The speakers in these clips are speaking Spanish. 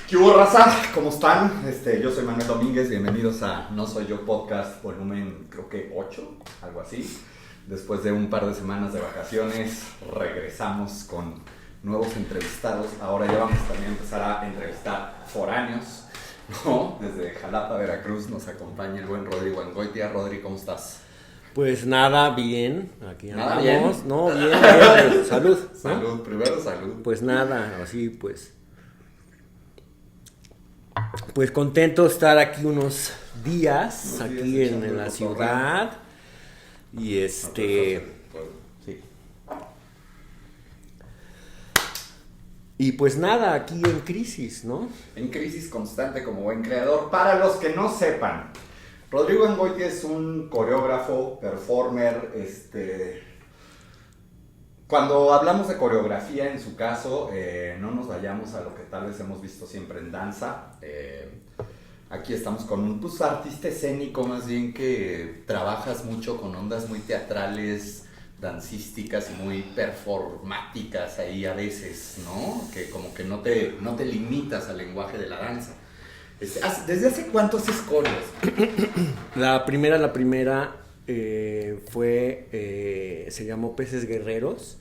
¿Qué hubo, raza? ¿Cómo están? Yo soy Manuel Domínguez, bienvenidos a No Soy Yo Podcast, volumen creo que 8, algo así. Después de un par de semanas de vacaciones, regresamos con nuevos entrevistados. Ahora ya vamos también a empezar a entrevistar foráneos, ¿no? Desde Jalapa, Veracruz, nos acompaña el buen Rodrigo Angoitia. Rodri, ¿cómo estás? Pues nada, bien, aquí ¿Nada andamos. bien? No, bien, salud, ¿no? Salud, primero salud. Pues nada, así pues contento de estar aquí unos días, aquí en la ciudad. Y sí. Y pues nada, aquí en crisis, ¿no? En crisis constante como buen creador. Para los que no sepan, Rodrigo Angoitia es un coreógrafo, performer. Cuando hablamos de coreografía, en su caso, no nos vayamos a lo que tal vez hemos visto siempre en danza. Aquí estamos con un artista escénico, más bien que trabajas mucho con ondas muy teatrales, dancísticas y muy performáticas ahí a veces, ¿no? Que como que no te limitas al lenguaje de la danza. ¿Desde hace cuánto haces coreos? La primera se llamó Peces Guerreros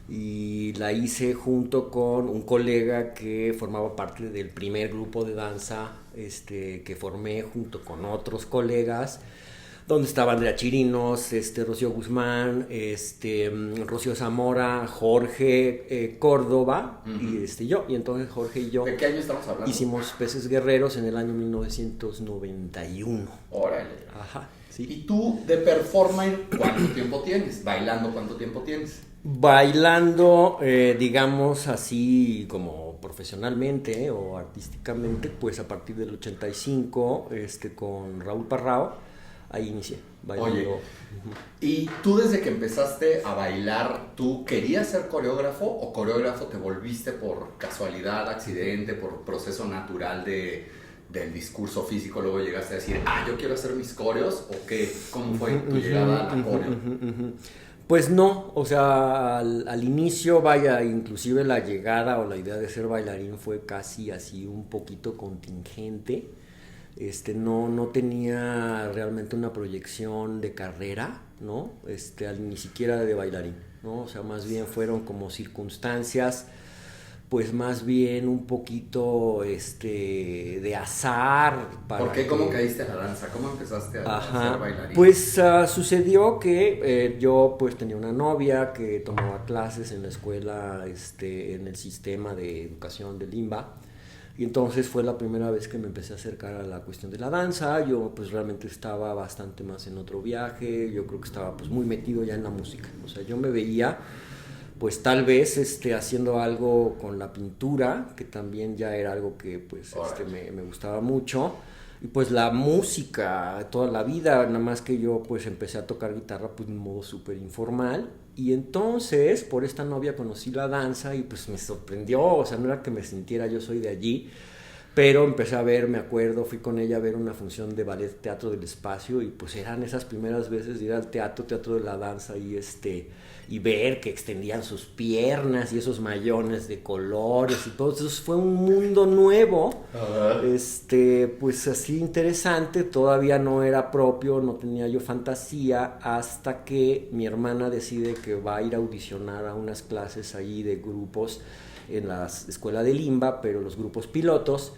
y la hice junto con un colega que formaba parte del primer grupo de danza que formé junto con otros colegas, donde estaba Andrea Chirinos, Rocío Guzmán, Rocío Zamora, Jorge Córdoba, uh-huh. y yo. Y entonces Jorge y yo... ¿De qué año estamos hablando? Hicimos Peces Guerreros en el año 1991. Órale. Ajá, sí. ¿Y tú de performer cuánto tiempo tienes? ¿Bailando cuánto tiempo tienes? Bailando, digamos así como profesionalmente o artísticamente, pues a partir del 85, con Raúl Parrao. Ahí inicié bailando. Oye, ¿y tú desde que empezaste a bailar, tú querías ser coreógrafo o coreógrafo te volviste por casualidad, accidente, por proceso natural del discurso físico? Luego llegaste a decir, yo quiero hacer mis coreos, ¿o qué? ¿Cómo fue tu llegada a la coreo? Pues no, o sea, al inicio, vaya, inclusive la llegada o la idea de ser bailarín fue casi así un poquito contingente. No tenía realmente una proyección de carrera, ¿no? Ni siquiera de bailarín, ¿no? O sea, más bien fueron como circunstancias, pues más bien un poquito, de azar. ¿Por qué? ¿Cómo caíste a la danza? ¿Cómo empezaste a ser bailarín? Pues sucedió que yo pues tenía una novia que tomaba clases en la escuela, en el sistema de educación de Limba. Y entonces fue la primera vez que me empecé a acercar a la cuestión de la danza. Yo pues realmente estaba bastante más en otro viaje. Yo creo que estaba pues muy metido ya en la música. O sea, yo me veía pues tal vez haciendo algo con la pintura, que también ya era algo que pues me gustaba mucho. Y pues la música toda la vida, nada más que yo pues empecé a tocar guitarra pues de un modo súper informal. Y entonces por esta novia conocí la danza y pues me sorprendió, o sea, no era que me sintiera yo soy de allí, pero empecé a ver, me acuerdo, fui con ella a ver una función de ballet Teatro del Espacio y pues eran esas primeras veces de ir al teatro de la danza y ver que extendían sus piernas y esos mayones de colores y todo. Entonces fue un mundo nuevo, pues así interesante. Todavía no era propio, no tenía yo fantasía, hasta que mi hermana decide que va a ir a audicionar a unas clases ahí de grupos en la escuela de Limba, pero los grupos pilotos.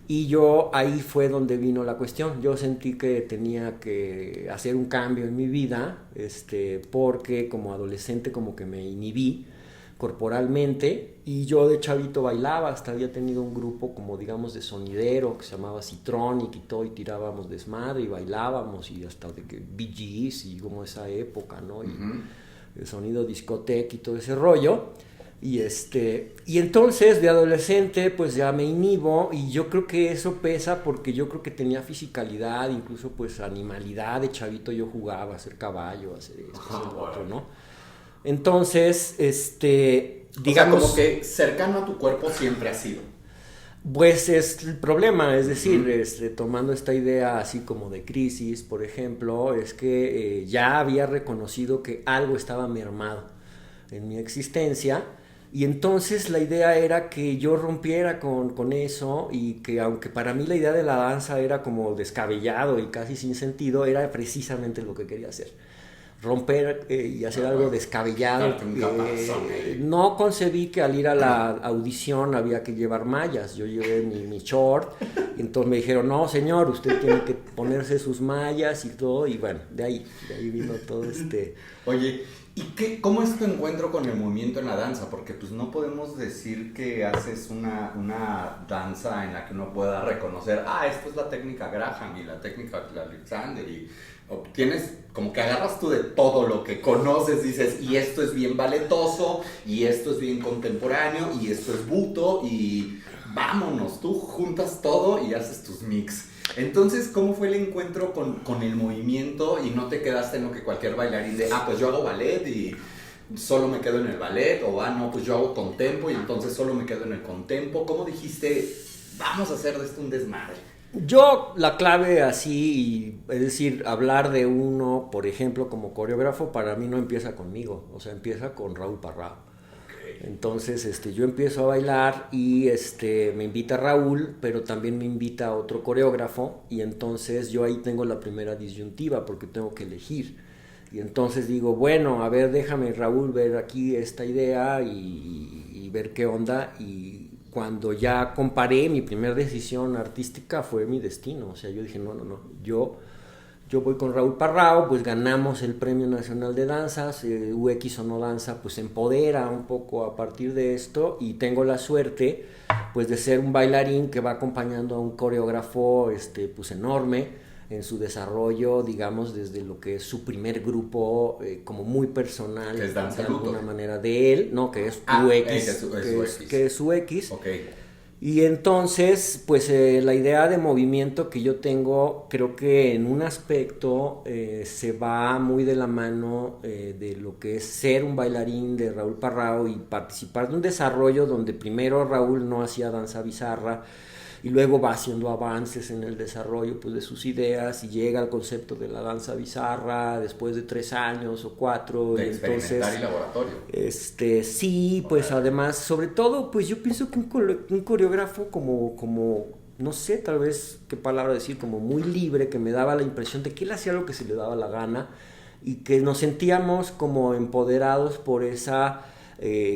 Y yo, ahí fue donde vino la cuestión. Yo sentí que tenía que hacer un cambio en mi vida, porque como adolescente como que me inhibí corporalmente, y yo de chavito bailaba, hasta había tenido un grupo como digamos de sonidero que se llamaba Citronic y todo, y tirábamos desmadre y bailábamos, y hasta de que Bee Gees y como esa época, ¿no? Y el sonido discoteca y todo ese rollo. Y entonces de adolescente pues ya me inhibo, y yo creo que eso pesa porque yo creo que tenía fisicalidad, incluso pues animalidad. De chavito yo jugaba a ser caballo, a hacer esto, hacer lo otro, ¿no? Entonces, digamos... O sea, como que cercano a tu cuerpo siempre ha sido. Pues es el problema, es decir, tomando esta idea así como de crisis, por ejemplo, es que ya había reconocido que algo estaba mermado en mi existencia. Y entonces la idea era que yo rompiera con eso y que aunque para mí la idea de la danza era como descabellado y casi sin sentido, era precisamente lo que quería hacer. Romper y hacer algo descabellado. No concebí que al ir a la audición había que llevar mallas. Yo llevé mi short y entonces me dijeron, no señor, usted tiene que ponerse sus mallas y todo. Y bueno, de ahí vino todo este... Oye, ¿y cómo es tu encuentro con el movimiento en la danza? Porque pues no podemos decir que haces una danza en la que uno pueda reconocer, esto es la técnica Graham y la técnica Alexander, y tienes como que agarras tú de todo lo que conoces, dices, y esto es bien balletoso, y esto es bien contemporáneo, y esto es buto, y vámonos, tú juntas todo y haces tus mix. Entonces, ¿cómo fue el encuentro con el movimiento y no te quedaste en lo que cualquier bailarín de, pues yo hago ballet y solo me quedo en el ballet, o no, pues yo hago contempo y entonces solo me quedo en el contempo? ¿Cómo dijiste, vamos a hacer de esto un desmadre? Yo la clave así, es decir, hablar de uno, por ejemplo, como coreógrafo, para mí no empieza conmigo, o sea, empieza con Raúl Parrao. Entonces yo empiezo a bailar y me invita Raúl, pero también me invita otro coreógrafo, y entonces yo ahí tengo la primera disyuntiva porque tengo que elegir. Y entonces digo, bueno, a ver, déjame Raúl ver aquí esta idea y ver qué onda. Y cuando ya comparé, mi primera decisión artística fue mi destino. O sea, yo dije, no, yo voy con Raúl Parrao, pues ganamos el Premio Nacional de Danzas, UX o no danza, pues empodera un poco a partir de esto, y tengo la suerte pues de ser un bailarín que va acompañando a un coreógrafo pues enorme en su desarrollo, digamos, desde lo que es su primer grupo como muy personal, que es Danza de Luto, alguna manera de él, ¿no? Que es UX, que es UX. Okay. Y entonces, pues la idea de movimiento que yo tengo, creo que en un aspecto se va muy de la mano de lo que es ser un bailarín de Raúl Parrao y participar de un desarrollo donde primero Raúl no hacía danza bizarra y luego va haciendo avances en el desarrollo pues de sus ideas y llega al concepto de la danza bizarra después de 3 años o 4. De y experimentar entonces, y laboratorio. Sí, pues además, sobre todo, pues yo pienso que un coreógrafo como, no sé, tal vez qué palabra decir, como muy libre, que me daba la impresión de que él hacía lo que se le daba la gana y que nos sentíamos como empoderados por esa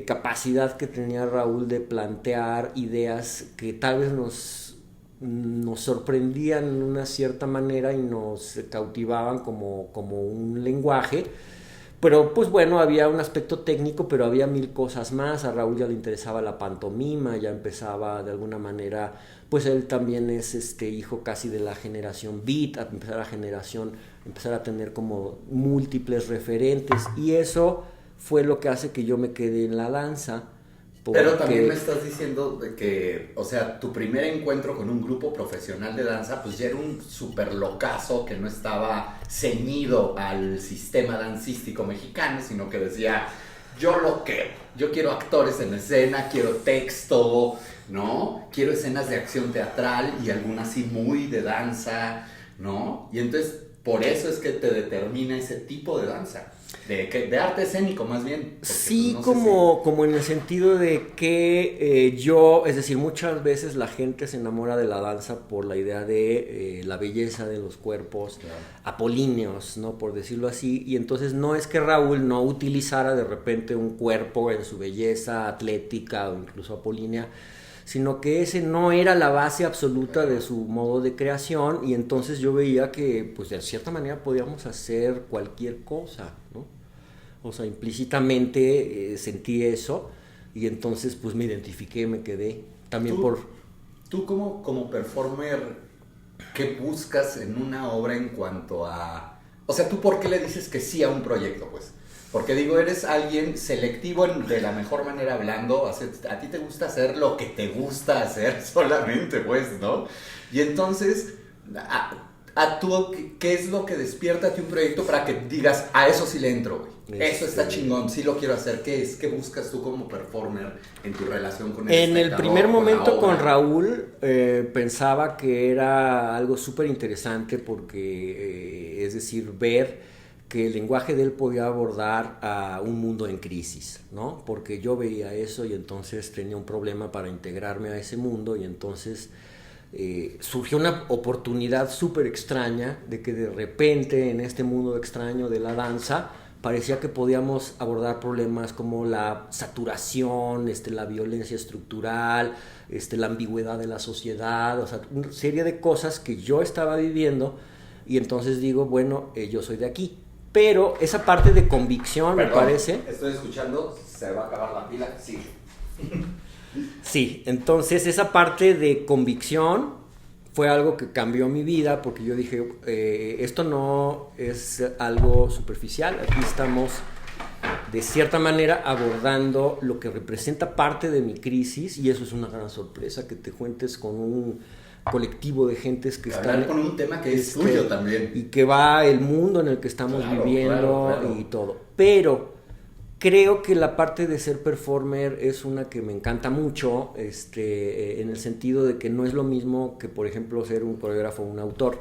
capacidad que tenía Raúl de plantear ideas que tal vez nos sorprendían en una cierta manera y nos cautivaban como un lenguaje. Pero pues bueno, había un aspecto técnico, pero había 1000 cosas más. A Raúl ya le interesaba la pantomima, ya empezaba de alguna manera, pues él también es hijo casi de la generación beat, a empezar a tener como múltiples referentes, y eso fue lo que hace que yo me quede en la danza. Pero también me estás diciendo de que, o sea, tu primer encuentro con un grupo profesional de danza, pues ya era un súper locazo que no estaba ceñido al sistema dancístico mexicano, sino que decía, yo quiero actores en escena, quiero texto, ¿no? Quiero escenas de acción teatral y algunas así muy de danza, ¿no? Y entonces, por eso es que te determina ese tipo de danza. De arte escénico más bien. Sí, pues, como en el sentido de que es decir, muchas veces la gente se enamora de la danza por la idea de la belleza de los cuerpos, claro, apolíneos, ¿no? Por decirlo así, y entonces no es que Raúl no utilizara de repente un cuerpo en su belleza atlética o incluso apolínea, sino que ese no era la base absoluta de su modo de creación, y entonces yo veía que pues de cierta manera podíamos hacer cualquier cosa, ¿no? O sea, implícitamente sentí eso, y entonces pues me identifiqué, me quedé también Tú como performer, ¿qué buscas en una obra en cuanto a... O sea, ¿tú por qué le dices que sí a un proyecto, pues? Porque digo, eres alguien selectivo de la mejor manera hablando, a ti te gusta hacer lo que te gusta hacer solamente, pues, ¿no? Y entonces, a tú, ¿qué es lo que despierta a ti un proyecto para que digas, a eso sí le entro, güey? Eso está chingón, sí lo quiero hacer. ¿Qué buscas tú como performer en tu relación con el espectador? En el primer momento con Raúl pensaba que era algo súper interesante porque, es decir, ver que el lenguaje de él podía abordar a un mundo en crisis, ¿no? Porque yo veía eso y entonces tenía un problema para integrarme a ese mundo y entonces surgió una oportunidad súper extraña de que de repente en este mundo extraño de la danza parecía que podíamos abordar problemas como la saturación, la violencia estructural, la ambigüedad de la sociedad, o sea, una serie de cosas que yo estaba viviendo y entonces digo, bueno, yo soy de aquí. Pero esa parte de convicción, perdón, me parece... Estoy escuchando, se va a acabar la pila, sí. Sí, entonces esa parte de convicción fue algo que cambió mi vida porque yo dije, esto no es algo superficial, aquí estamos de cierta manera abordando lo que representa parte de mi crisis y eso es una gran sorpresa, que te cuentes con un colectivo de gentes que están con un tema que es tuyo también y que va el mundo en el que estamos viviendo claro. Y todo, pero creo que la parte de ser performer es una que me encanta mucho, en el sentido de que no es lo mismo que, por ejemplo, ser un coreógrafo o un autor,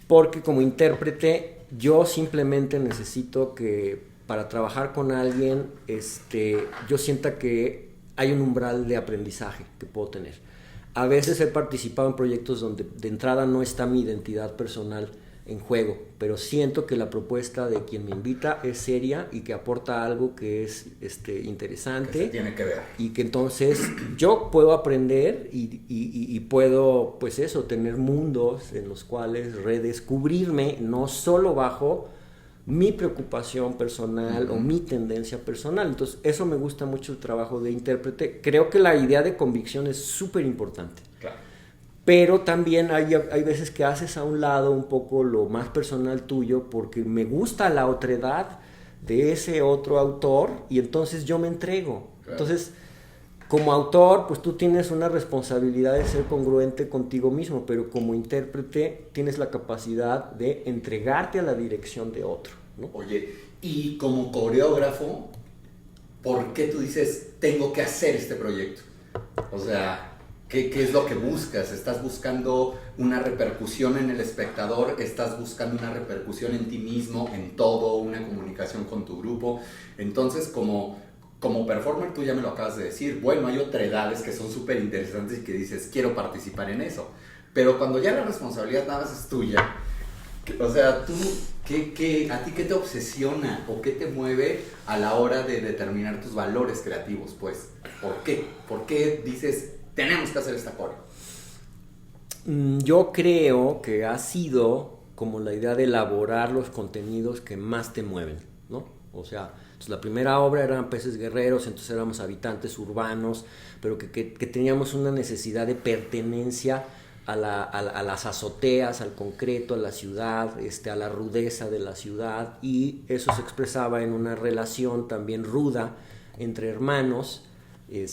porque como intérprete yo simplemente necesito que para trabajar con alguien yo sienta que hay un umbral de aprendizaje que puedo tener. A veces he participado en proyectos donde de entrada no está mi identidad personal en juego, pero siento que la propuesta de quien me invita es seria y que aporta algo que es interesante. Que se tiene que ver. Y que entonces yo puedo aprender y puedo, pues eso, tener mundos en los cuales redescubrirme, no solo bajo mi preocupación personal o mi tendencia personal. Entonces, eso me gusta mucho el trabajo de intérprete. Creo que la idea de convicción es súper importante. Claro. Pero también hay veces que haces a un lado un poco lo más personal tuyo porque me gusta la otredad de ese otro autor y entonces yo me entrego. Claro. Entonces, como autor, pues tú tienes una responsabilidad de ser congruente contigo mismo, pero como intérprete tienes la capacidad de entregarte a la dirección de otro, ¿no? Oye, y como coreógrafo, ¿por qué tú dices, tengo que hacer este proyecto? O sea, ¿qué es lo que buscas? ¿Estás buscando una repercusión en el espectador? ¿Estás buscando una repercusión en ti mismo, en todo, una comunicación con tu grupo? Entonces, como performer, tú ya me lo acabas de decir, bueno, hay otredades que son súper interesantes y que dices, quiero participar en eso. Pero cuando ya la responsabilidad nada más es tuya, o sea, tú, ¿a ti qué te obsesiona o qué te mueve a la hora de determinar tus valores creativos? Pues, ¿por qué? ¿Por qué dices, tenemos que hacer esta coreo? Yo creo que ha sido como la idea de elaborar los contenidos que más te mueven, ¿no? O sea, entonces la primera obra eran Peces Guerreros, entonces éramos habitantes urbanos, pero que teníamos una necesidad de pertenencia a las azoteas, al concreto, a la ciudad, a la rudeza de la ciudad, y eso se expresaba en una relación también ruda entre hermanos. Ahí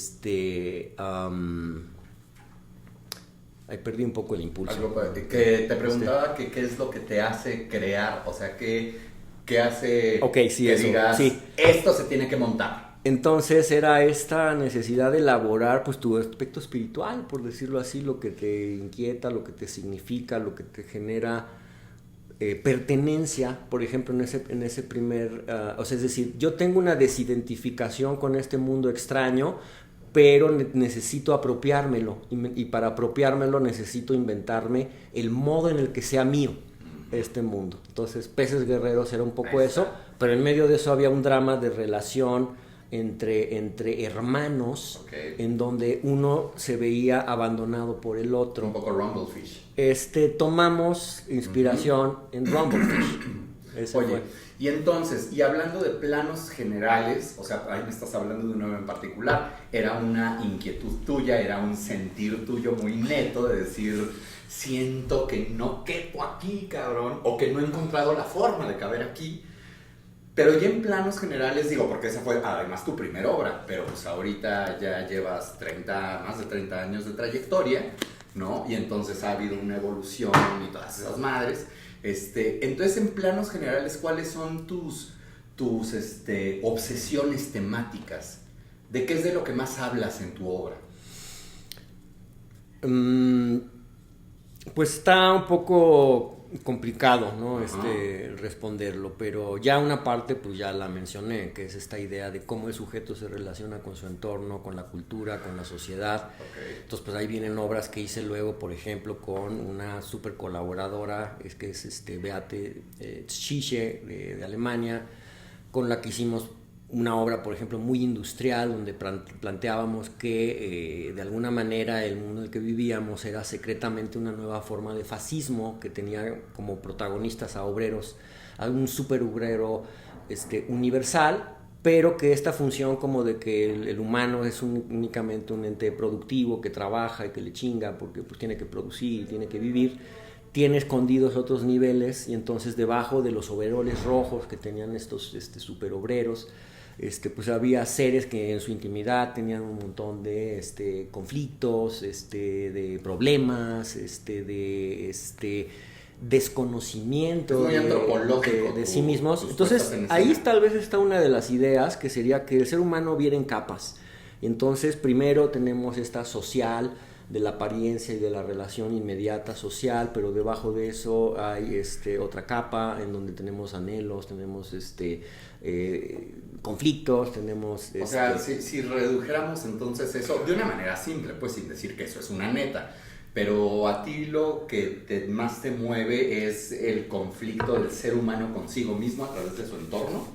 perdí un poco el impulso. Que te preguntaba qué es lo que te hace crear, o sea, qué hace sí, que eso, digas, sí. Esto se tiene que montar. Entonces era esta necesidad de elaborar pues tu aspecto espiritual, por decirlo así, lo que te inquieta, lo que te significa, lo que te genera pertenencia, por ejemplo, en ese primer, o sea, es decir, yo tengo una desidentificación con este mundo extraño, pero necesito apropiármelo y para apropiármelo necesito inventarme el modo en el que sea mío este mundo. Entonces, Peces Guerreros era un poco eso, pero en medio de eso había un drama de relación entre hermanos, en donde uno se veía abandonado por el otro. Un poco Rumblefish. Tomamos inspiración en Rumblefish. Oye, y entonces, y hablando de planos generales, o sea, ahí me estás hablando de un nuevo en particular, era una inquietud tuya, era un sentir tuyo muy neto de decir, siento que no quepo aquí, cabrón, o que no he encontrado la forma de caber aquí. Pero ya en planos generales, digo, porque esa fue además tu primera obra, pero pues ahorita ya llevas más de 30 años de trayectoria, ¿no? Y entonces ha habido una evolución y todas esas madres. Entonces, en planos generales, ¿cuáles son tus obsesiones temáticas? ¿De qué es de lo que más hablas en tu obra? Pues está un poco complicado, ¿no? Responderlo, pero ya una parte pues ya la mencioné, que es esta idea de cómo el sujeto se relaciona con su entorno, con la cultura, con la sociedad. Okay. Entonces pues ahí vienen obras que hice luego, por ejemplo, con una súper colaboradora, que es Beate Zschische de Alemania, con la que hicimos una obra, por ejemplo, muy industrial, donde planteábamos que de alguna manera el mundo en el que vivíamos era secretamente una nueva forma de fascismo que tenía como protagonistas a obreros, a un superobrero universal, pero que esta función como de que el humano es únicamente un ente productivo que trabaja y que le chinga porque pues tiene que producir y tiene que vivir, tiene escondidos otros niveles, y entonces debajo de los overoles rojos que tenían estos superobreros, pues había seres que en su intimidad tenían un montón de conflictos, de problemas, de desconocimiento muy antropológico de sí mismos. Entonces ahí tal vez está una de las ideas, que sería que el ser humano viene en capas. Entonces primero tenemos esta social, de la apariencia y de la relación inmediata social, pero debajo de eso hay otra capa en donde tenemos anhelos, tenemos conflictos, tenemos... O sea, si redujéramos entonces eso de una manera simple, pues sin decir que eso es una neta, pero a ti lo que más te mueve es el conflicto del ser humano consigo mismo a través de su entorno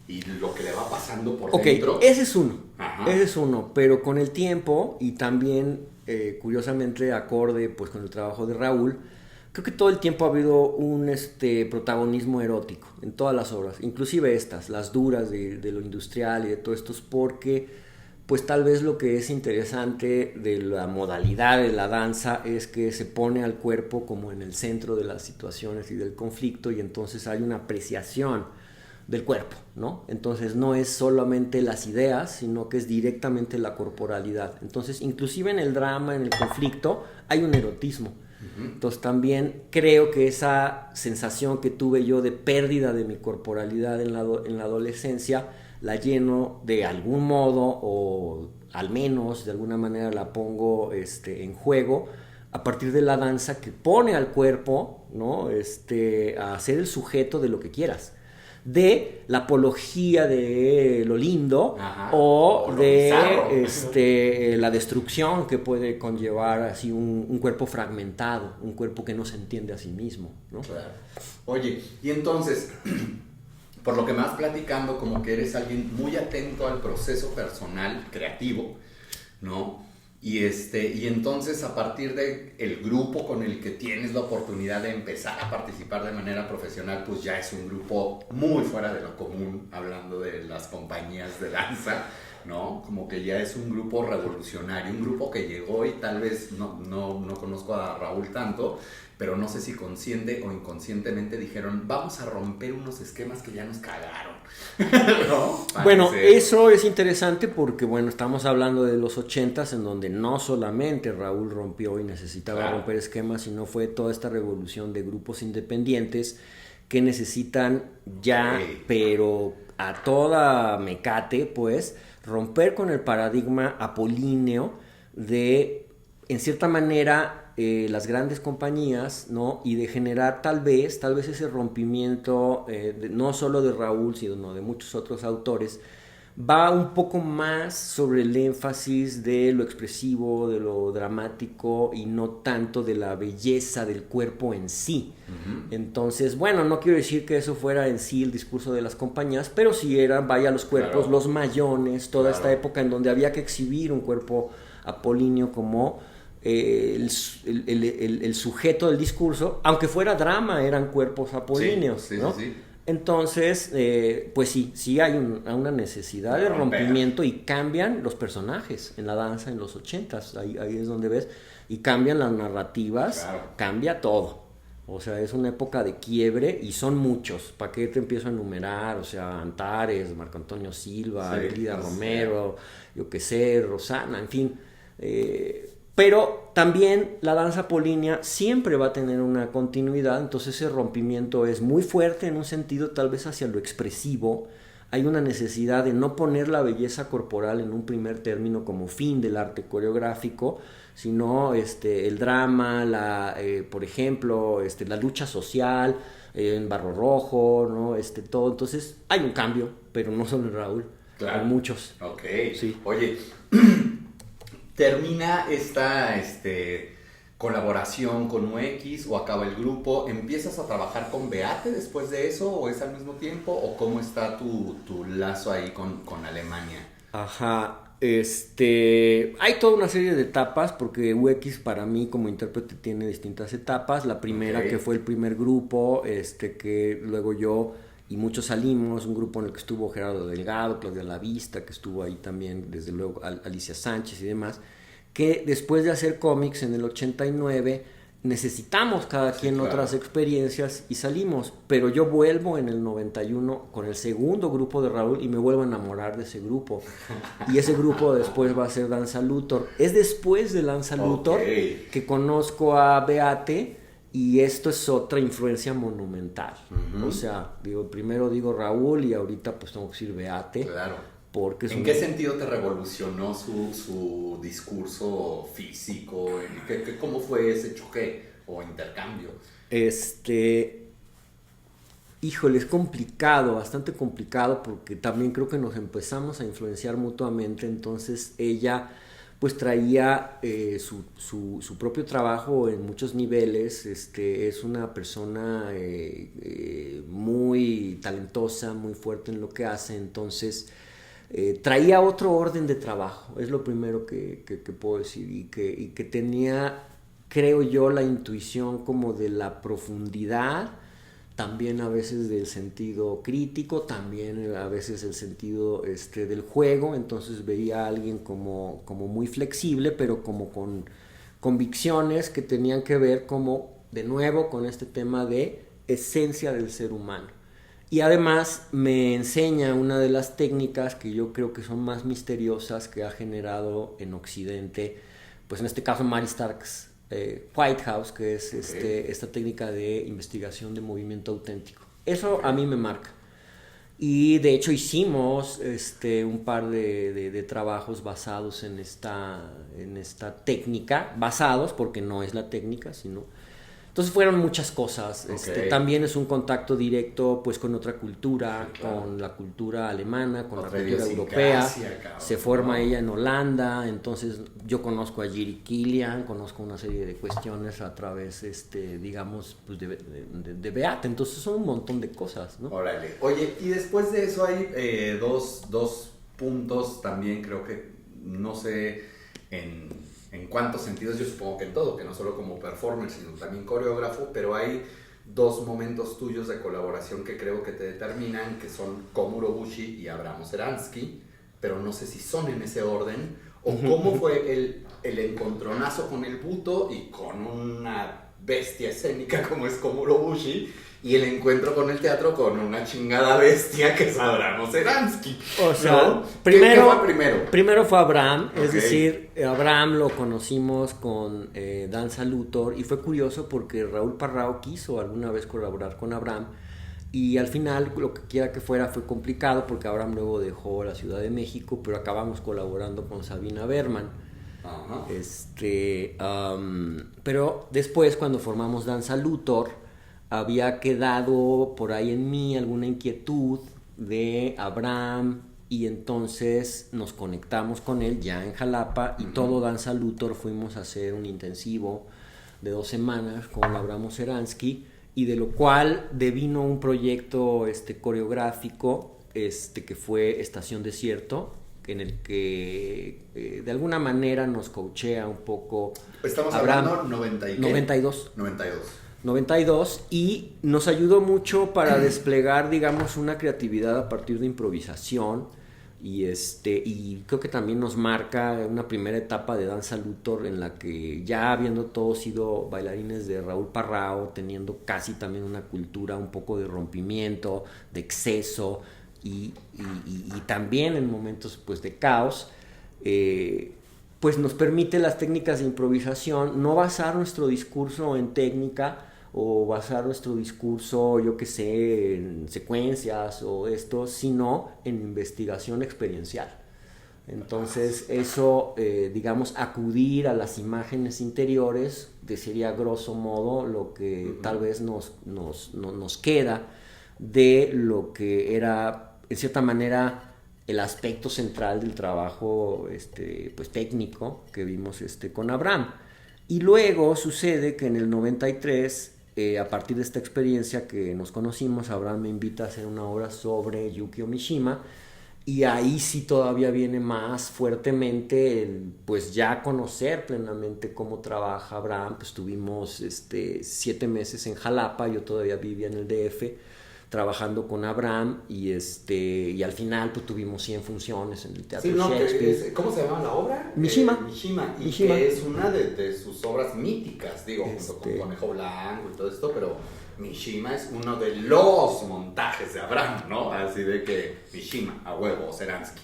y lo que le va pasando por dentro. Ese es uno, pero con el tiempo y también... curiosamente acorde pues con el trabajo de Raúl, creo que todo el tiempo ha habido un protagonismo erótico en todas las obras, inclusive las duras de lo industrial y de todo esto, porque pues tal vez lo que es interesante de la modalidad de la danza es que se pone al cuerpo como en el centro de las situaciones y del conflicto, y entonces hay una apreciación del cuerpo, ¿no? Entonces no es solamente las ideas, sino que es directamente la corporalidad. Entonces, inclusive en el drama, en el conflicto, hay un erotismo. Uh-huh. Entonces también creo que esa sensación que tuve yo de pérdida de mi corporalidad en la adolescencia, la lleno de algún modo, o al menos de alguna manera la pongo en juego, a partir de la danza que pone al cuerpo, ¿no? A ser el sujeto de lo que quieras, de la apología de lo lindo. Ajá, o de la destrucción que puede conllevar así un cuerpo fragmentado, un cuerpo que no se entiende a sí mismo, ¿no? Claro. Oye, y entonces, por lo que me vas platicando, como que eres alguien muy atento al proceso personal creativo, ¿no? Y entonces a partir de el grupo con el que tienes la oportunidad de empezar a participar de manera profesional, pues ya es un grupo muy fuera de lo común, hablando de las compañías de danza, ¿no? Como que ya es un grupo revolucionario, un grupo que llegó, y tal vez no conozco a Raúl tanto, pero no sé si consciente o inconscientemente dijeron, vamos a romper unos esquemas que ya nos cagaron. ¿No? Bueno, eso es interesante porque, bueno, estamos hablando de los 80s, en donde no solamente Raúl rompió y necesitaba romper esquemas, sino fue toda esta revolución de grupos independientes que necesitan ya, pero a toda mecate, pues, romper con el paradigma apolíneo de, en cierta manera, las grandes compañías, ¿no? Y de generar tal vez ese rompimiento, no solo de Raúl, sino de muchos otros autores, va un poco más sobre el énfasis de lo expresivo, de lo dramático, y no tanto de la belleza del cuerpo en sí. Uh-huh. Entonces, bueno, no quiero decir que eso fuera en sí el discurso de las compañías, pero sí era, vaya, los cuerpos, los mayones, toda esta época en donde había que exhibir un cuerpo apolíneo como el sujeto del discurso, aunque fuera drama, eran cuerpos apolíneos, sí, ¿no? Sí. Entonces, pues sí hay una necesidad de rompimiento, y cambian los personajes en la danza en los 80s, ahí es donde ves, y cambian las narrativas, cambia todo. O sea, es una época de quiebre, y son muchos. ¿Para qué te empiezo a enumerar? O sea, Antares, Marco Antonio Silva, Elida Romero, yo qué sé, Rosana, en fin. Pero también la danza apolínea siempre va a tener una continuidad, entonces ese rompimiento es muy fuerte en un sentido tal vez hacia lo expresivo, hay una necesidad de no poner la belleza corporal en un primer término como fin del arte coreográfico, sino el drama, por ejemplo, la lucha social, en Barro Rojo, ¿no? Todo. Entonces hay un cambio, pero no solo en Raúl, Claro. hay muchos. Ok. Sí. Oye, termina esta colaboración con UX o acaba el grupo, ¿empiezas a trabajar con Beate después de eso o es al mismo tiempo o cómo está tu lazo ahí con Alemania? Ajá. Hay toda una serie de etapas porque UX para mí como intérprete tiene distintas etapas. La primera que fue el primer grupo, que luego yo y muchos salimos, un grupo en el que estuvo Gerardo Delgado, Claudia Lavista, que estuvo ahí también, desde luego Alicia Sánchez y demás, que después de hacer cómics en el 89 necesitamos cada quien otras experiencias y salimos, pero yo vuelvo en el 91 con el segundo grupo de Raúl y me vuelvo a enamorar de ese grupo y ese grupo después va a ser Danza Luthor. Es después de Danza Luthor que conozco a Beate y esto es otra influencia monumental. O sea, primero digo Raúl y ahorita pues tengo que decir Beate. Claro. Porque ¿En qué sentido te revolucionó su discurso físico? ¿Cómo fue ese choque o intercambio? Híjole, es complicado, bastante complicado, porque también creo que nos empezamos a influenciar mutuamente. Entonces ella pues traía su propio trabajo en muchos niveles. Es una persona muy talentosa, muy fuerte en lo que hace. Entonces traía otro orden de trabajo, es lo primero que puedo decir, y que tenía, creo yo, la intuición como de la profundidad, también a veces del sentido crítico, también a veces el sentido del juego. Entonces veía a alguien como muy flexible, pero como con convicciones que tenían que ver como, de nuevo, con este tema de esencia del ser humano. Y además me enseña una de las técnicas que yo creo que son más misteriosas que ha generado en Occidente, pues en este caso Mary Stark's White House, que es esta técnica de investigación de movimiento auténtico. Eso a mí me marca. Y de hecho hicimos un par de trabajos basados en esta técnica, basados porque no es la técnica, sino... Entonces fueron muchas cosas. También es un contacto directo pues con otra cultura, sí, claro, con la cultura alemana, con la cultura europea. Se forma ella en Holanda, entonces yo conozco a Jiri Kilian, conozco una serie de cuestiones a través, digamos, pues de Beate. Entonces son un montón de cosas, ¿no? Órale. Oye, y después de eso hay dos puntos también, creo que, no sé, en cuántos sentidos, yo supongo que en todo, que no solo como performer, sino también coreógrafo, pero hay dos momentos tuyos de colaboración que creo que te determinan, que son Komuro Bushi y Abraham Seransky, pero no sé si son en ese orden, o cómo fue el encontronazo con el Buto y con una bestia escénica como es Komuro Bushi, y el encuentro con el teatro con una chingada bestia que es Abraham Seransky. O sea, ¿no? ¿Qué fue primero? Primero fue Abraham, es decir, Abraham lo conocimos con Danza Luthor, y fue curioso porque Raúl Parrao quiso alguna vez colaborar con Abraham, y al final, lo que quiera que fuera, fue complicado porque Abraham luego dejó la Ciudad de México, pero acabamos colaborando con Sabina Berman. Ajá. Pero después, cuando formamos Danza Luthor, había quedado por ahí en mí alguna inquietud de Abraham, y entonces nos conectamos con él ya en Jalapa, y todo Danza Luthor fuimos a hacer un intensivo de 2 semanas con Abraham Seransky, y de lo cual devino un proyecto coreográfico que fue Estación Desierto, en el que de alguna manera nos coachea un poco. Estamos Abraham, hablando 92. 92, y nos ayudó mucho para desplegar, digamos, una creatividad a partir de improvisación, y creo que también nos marca una primera etapa de Danza Luthor en la que, ya habiendo todos sido bailarines de Raúl Parrao, teniendo casi también una cultura un poco de rompimiento, de exceso, y también en momentos pues de caos, pues nos permite las técnicas de improvisación no basar nuestro discurso en técnica o basar nuestro discurso, yo qué sé, en secuencias o esto, sino en investigación experiencial. Entonces eso, digamos, acudir a las imágenes interiores, sería grosso modo lo que tal vez nos queda de lo que era, en cierta manera, el aspecto central del trabajo pues, técnico que vimos con Abraham. Y luego sucede que en el 93, a partir de esta experiencia que nos conocimos, Abraham me invita a hacer una obra sobre Yukio Mishima, y ahí sí todavía viene más fuertemente el, pues ya conocer plenamente cómo trabaja Abraham. Pues tuvimos 7 meses en Jalapa, yo todavía vivía en el DF, trabajando con Abraham, y al final pues tuvimos 100 funciones en el Teatro Shakespeare. ¿Cómo se llama la obra? Mishima. Mishima, y Mishima. que es una de sus obras míticas, digo, junto con Conejo Blanco y todo esto, pero Mishima es uno de los montajes de Abraham, ¿no? Así de que Mishima, a huevo, Seransky,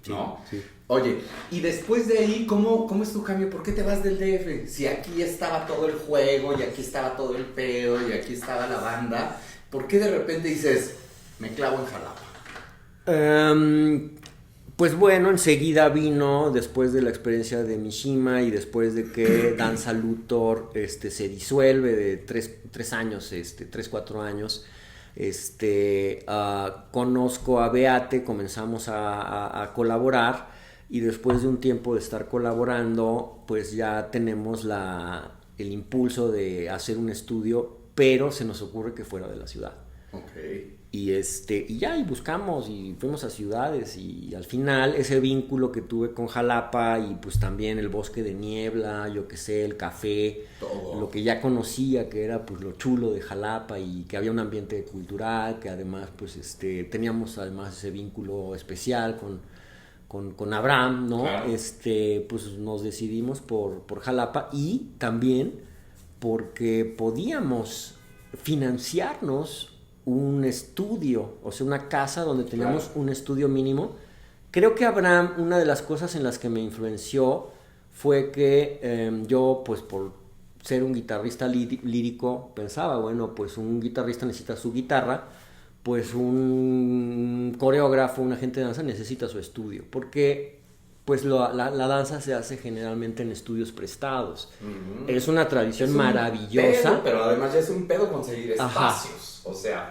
¿no? Sí. Oye, y después de ahí, ¿cómo es tu cambio? ¿Por qué te vas del DF? Si aquí estaba todo el juego, y aquí estaba todo el pedo, y aquí estaba la banda, ¿por qué de repente dices, me clavo en Jalapa? Pues bueno, enseguida vino, después de la experiencia de Mishima y después de que Danza Luthor se disuelve de 3 años, 4 años, conozco a Beate, comenzamos a colaborar, y después de un tiempo de estar colaborando, pues ya tenemos el impulso de hacer un estudio, pero se nos ocurre que fuera de la ciudad. Okay. Y y buscamos y fuimos a ciudades, y al final ese vínculo que tuve con Jalapa, y pues también el bosque de niebla, yo qué sé, el café, todo lo que ya conocía, que era pues lo chulo de Jalapa, y que había un ambiente cultural, que además pues teníamos además ese vínculo especial con Abraham, ¿no? Claro. Pues nos decidimos por Jalapa, y también porque podíamos financiarnos un estudio, o sea, una casa donde teníamos un estudio mínimo. Creo que Abraham, una de las cosas en las que me influenció fue que yo, pues por ser un guitarrista lírico, pensaba, bueno, pues un guitarrista necesita su guitarra, pues un coreógrafo, un agente de danza necesita su estudio, porque pues la danza se hace generalmente en estudios prestados. Es una tradición maravillosa. Pedo, pero además ya es un pedo conseguir espacios. O sea,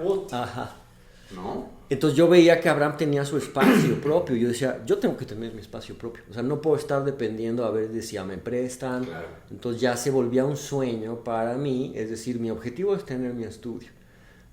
¿no? Entonces yo veía que Abraham tenía su espacio propio. Yo decía, yo tengo que tener mi espacio propio. O sea, no puedo estar dependiendo a ver de si ya me prestan. Claro. Entonces ya se volvía un sueño para mí. Es decir, mi objetivo es tener mi estudio.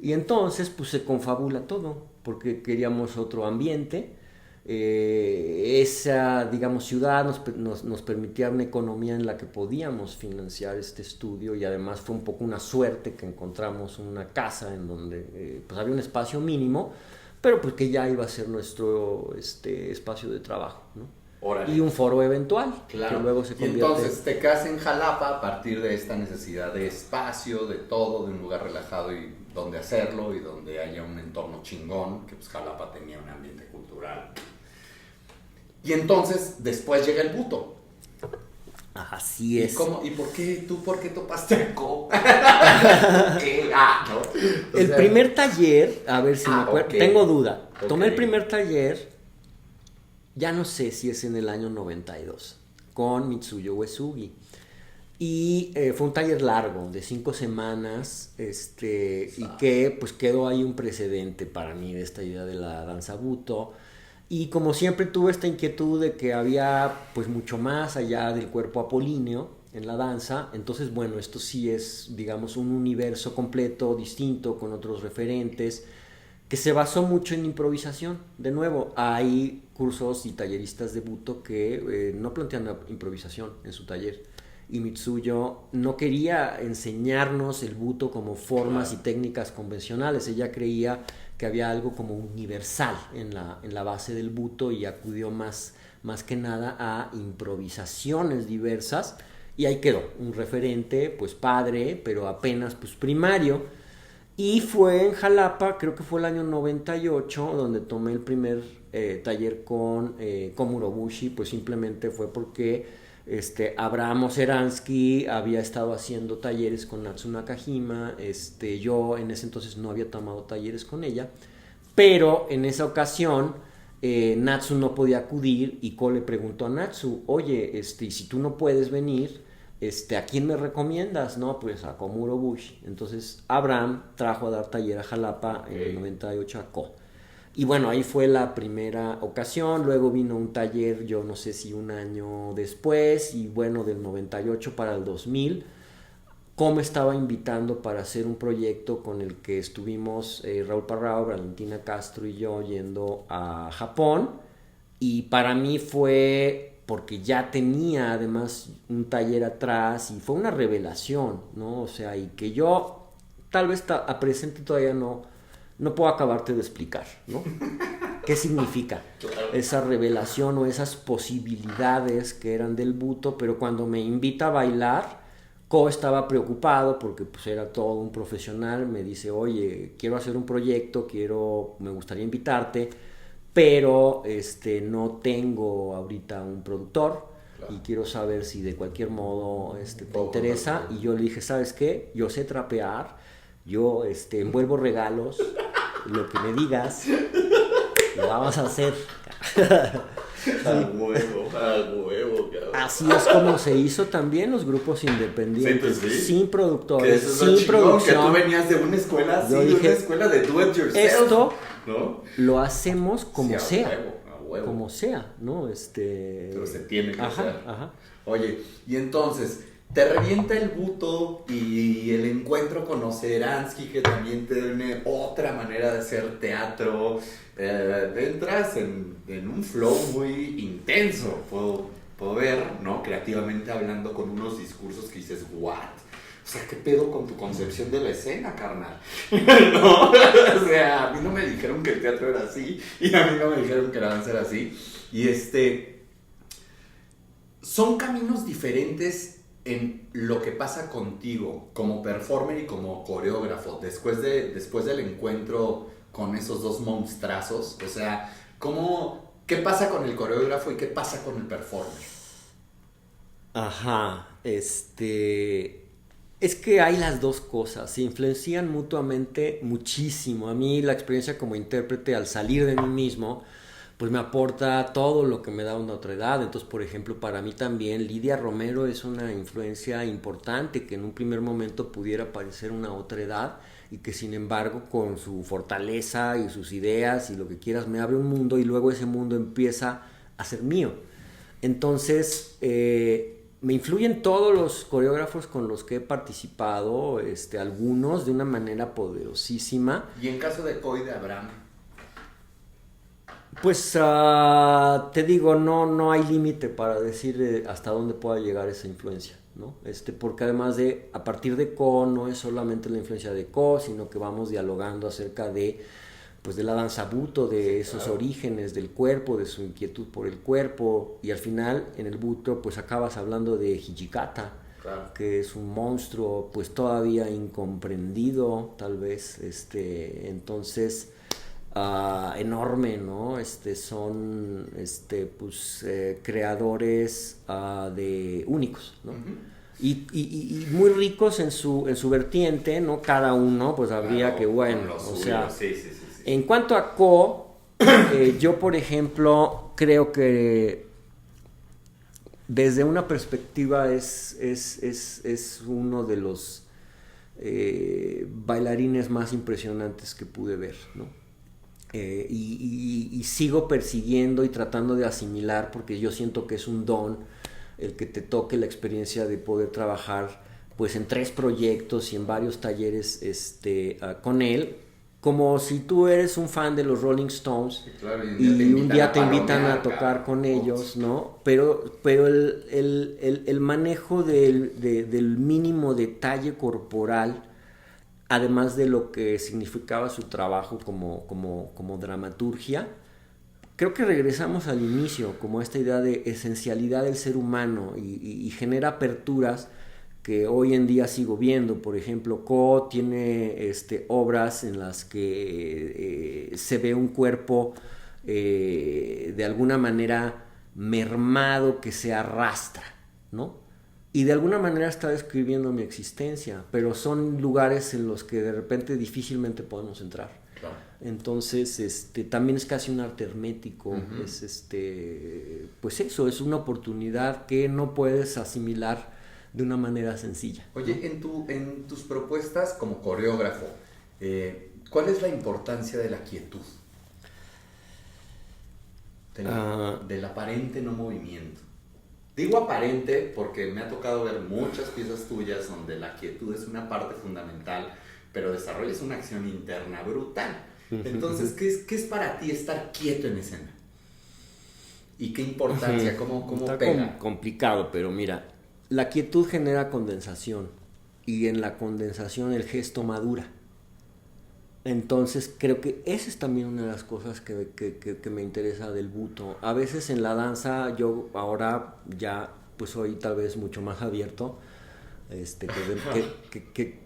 Y entonces pues se confabula todo, porque queríamos otro ambiente. Esa, digamos, ciudad nos permitía una economía en la que podíamos financiar este estudio, y además fue un poco una suerte que encontramos una casa en donde pues había un espacio mínimo, pero pues que ya iba a ser nuestro espacio de trabajo, ¿no? Órale. Y un foro eventual, claro, que luego se convierte. Y entonces te quedas en Jalapa a partir de esta necesidad de espacio, de todo, de un lugar relajado y donde hacerlo, y donde haya un entorno chingón, que pues Jalapa tenía un ambiente cultural. Y entonces, después llega el buto. Así es. ¿Y por qué topaste a Co? ¿No? El primer taller, a ver si me acuerdo, okay. Tengo duda. Tomé el primer taller, ya no sé si es en el año 92, con Mitsuyo Uesugi. Y fue un taller largo, de 5 semanas, y que pues quedó ahí un precedente para mí de esta idea de la danza buto. Y como siempre tuve esta inquietud de que había pues mucho más allá del cuerpo apolíneo en la danza. Entonces bueno, esto sí es, digamos, un universo completo, distinto, con otros referentes, que se basó mucho en improvisación. De nuevo, hay cursos y talleristas de buto que no plantean la improvisación en su taller, y Mitsuyo no quería enseñarnos el buto como formas y técnicas convencionales. Ella creía que había algo como universal en la base del buto, y acudió más que nada a improvisaciones diversas, y ahí quedó un referente pues padre, pero apenas pues primario. Y fue en Jalapa, creo que fue el año 98, donde tomé el primer taller con Komuro Bushi. Pues simplemente fue porque Abraham Seransky había estado haciendo talleres con Natsu Nakajima. Yo en ese entonces no había tomado talleres con ella, pero en esa ocasión Natsu no podía acudir y Ko le preguntó a Natsu, oye, si tú no puedes venir, ¿a quién me recomiendas? No, pues a Komuro Bushi. Entonces Abraham trajo a dar taller a Jalapa en el 98 a Ko. Y bueno, ahí fue la primera ocasión. Luego vino un taller, yo no sé si un año después, y bueno, del 98 para el 2000, Ko me estaba invitando para hacer un proyecto con el que estuvimos Raúl Parrao, Valentina Castro y yo yendo a Japón. Y para mí fue porque ya tenía además un taller atrás y fue una revelación, ¿no? O sea, y que yo tal vez a presente todavía no puedo acabarte de explicar, ¿no? ¿Qué significa esa revelación o esas posibilidades que eran del Buto? Pero cuando me invita a bailar, Ko estaba preocupado porque pues era todo un profesional. Me dice, oye, quiero hacer un proyecto, me gustaría invitarte, pero no tengo ahorita un productor, claro, y quiero saber si de cualquier modo te interesa. Y yo le dije, ¿sabes qué? Yo sé trapear, yo envuelvo regalos, lo que me digas, lo vamos a hacer. A huevo, cabrón. Así es como se hizo también los grupos independientes, sí. Sin productores, sin producción. Que tú venías de una escuela, yo dije, una escuela de do it yourself. Esto, ¿no? Lo hacemos como sí, sea. A huevo. Como sea, ¿no? Pero se tiene que hacer. Ajá. Oye, y entonces, te revienta el Buto y el encuentro con Seransky, que también tiene otra manera de hacer teatro. Entras en un flow muy intenso, puedo ver, ¿no? Creativamente hablando, con unos discursos que dices, ¿what? O sea, ¿qué pedo con tu concepción de la escena, carnal? ¿No? O sea, a mí no me dijeron que el teatro era así, y a mí no me dijeron que la danza era así. Y son caminos diferentes en lo que pasa contigo como performer y como coreógrafo después del encuentro con esos dos monstrazos. O sea, ¿qué pasa con el coreógrafo y qué pasa con el performer? Ajá, es que hay las dos cosas, se influencian mutuamente muchísimo. A mí la experiencia como intérprete al salir de mí mismo, pues me aporta todo lo que me da una otra edad. Entonces, por ejemplo, para mí también Lidia Romero es una influencia importante que en un primer momento pudiera parecer una otra edad y que sin embargo con su fortaleza y sus ideas y lo que quieras me abre un mundo y luego ese mundo empieza a ser mío. Entonces, me influyen todos los coreógrafos con los que he participado, algunos de una manera poderosísima. ¿Y en caso de Ko y de Abraham? Pues te digo, no hay límite para decir hasta dónde pueda llegar esa influencia, ¿no? Porque además a partir de Ko no es solamente la influencia de Ko, sino que vamos dialogando acerca de la danza Buto, de esos orígenes del cuerpo, de su inquietud por el cuerpo, y al final en el Buto pues acabas hablando de Hijikata, claro, que es un monstruo pues todavía incomprendido tal vez, entonces enorme, ¿no? Son creadores de únicos, ¿no? Uh-huh. Y muy ricos en su vertiente, ¿no? Cada uno pues habría que, bueno, o sea, sí. En cuanto a Ko, yo por ejemplo creo que desde una perspectiva es uno de los bailarines más impresionantes que pude ver, ¿no? Y sigo persiguiendo y tratando de asimilar, porque yo siento que es un don el que te toque la experiencia de poder trabajar pues en 3 proyectos y en varios talleres con él, como si tú eres un fan de los Rolling Stones, claro, y un día te invitan a tocar con ellos, ¿no? Pero el manejo del mínimo detalle corporal, además de lo que significaba su trabajo como dramaturgia, creo que regresamos al inicio, como esta idea de esencialidad del ser humano y genera aperturas que hoy en día sigo viendo. Por ejemplo, Ko tiene obras en las que se ve un cuerpo de alguna manera mermado que se arrastra, ¿no? Y de alguna manera está describiendo mi existencia, pero son lugares en los que de repente difícilmente podemos entrar. Claro. Entonces, también es casi un arte hermético, Uh-huh. pues eso, es una oportunidad que no puedes asimilar de una manera sencilla. Oye, en tus propuestas como coreógrafo, ¿cuál es la importancia de la quietud? Del aparente no movimiento. Digo aparente porque me ha tocado ver muchas piezas tuyas donde la quietud es una parte fundamental, pero desarrollas una acción interna brutal. Entonces, ¿qué es para ti estar quieto en escena? ¿Y qué importancia? ¿Cómo Está pega? complicado, pero mira, la quietud genera condensación y en la condensación el gesto madura. Entonces creo que esa es también una de las cosas que me interesa del buto. A veces en la danza yo ahora ya pues soy tal vez mucho más abierto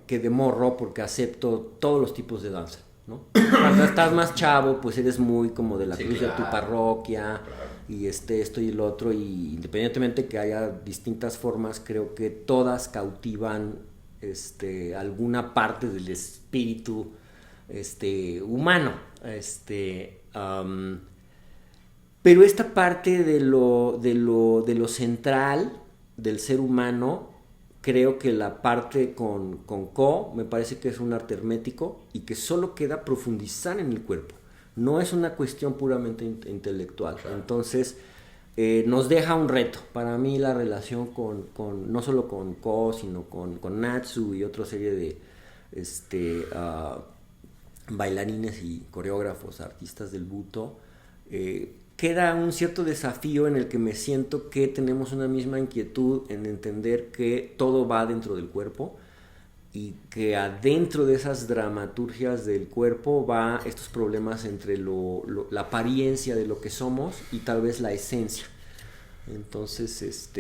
que de morro porque acepto todos los tipos de danza, ¿no? Cuando estás más chavo pues eres muy como de la cruz de tu parroquia, y esto y el otro, y independientemente que haya distintas formas, creo que todas cautivan alguna parte del espíritu humano, pero esta parte de lo central del ser humano, creo que la parte con Co me parece que es un arte hermético y que solo queda profundizar en el cuerpo, no es una cuestión puramente intelectual. Claro. Entonces nos deja un reto. Para mí la relación no solo con Ko, sino con Natsu y otra serie de bailarines y coreógrafos, artistas del buto, queda un cierto desafío en el que me siento que tenemos una misma inquietud en entender que todo va dentro del cuerpo y que adentro de esas dramaturgias del cuerpo va estos problemas entre la apariencia de lo que somos y tal vez la esencia. Entonces,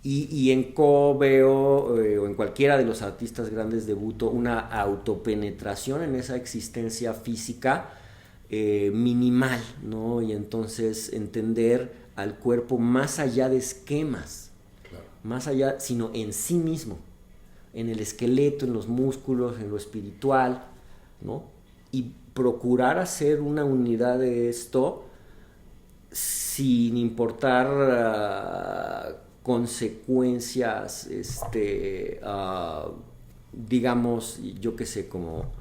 y en Co veo, o en cualquiera de los artistas grandes de buto, una autopenetración en esa existencia física minimal, ¿no? Y entonces entender al cuerpo más allá de esquemas, claro. Más allá, sino en sí mismo, en el esqueleto, en los músculos, en lo espiritual, ¿no? Y procurar hacer una unidad de esto sin importar consecuencias, digamos, yo qué sé, como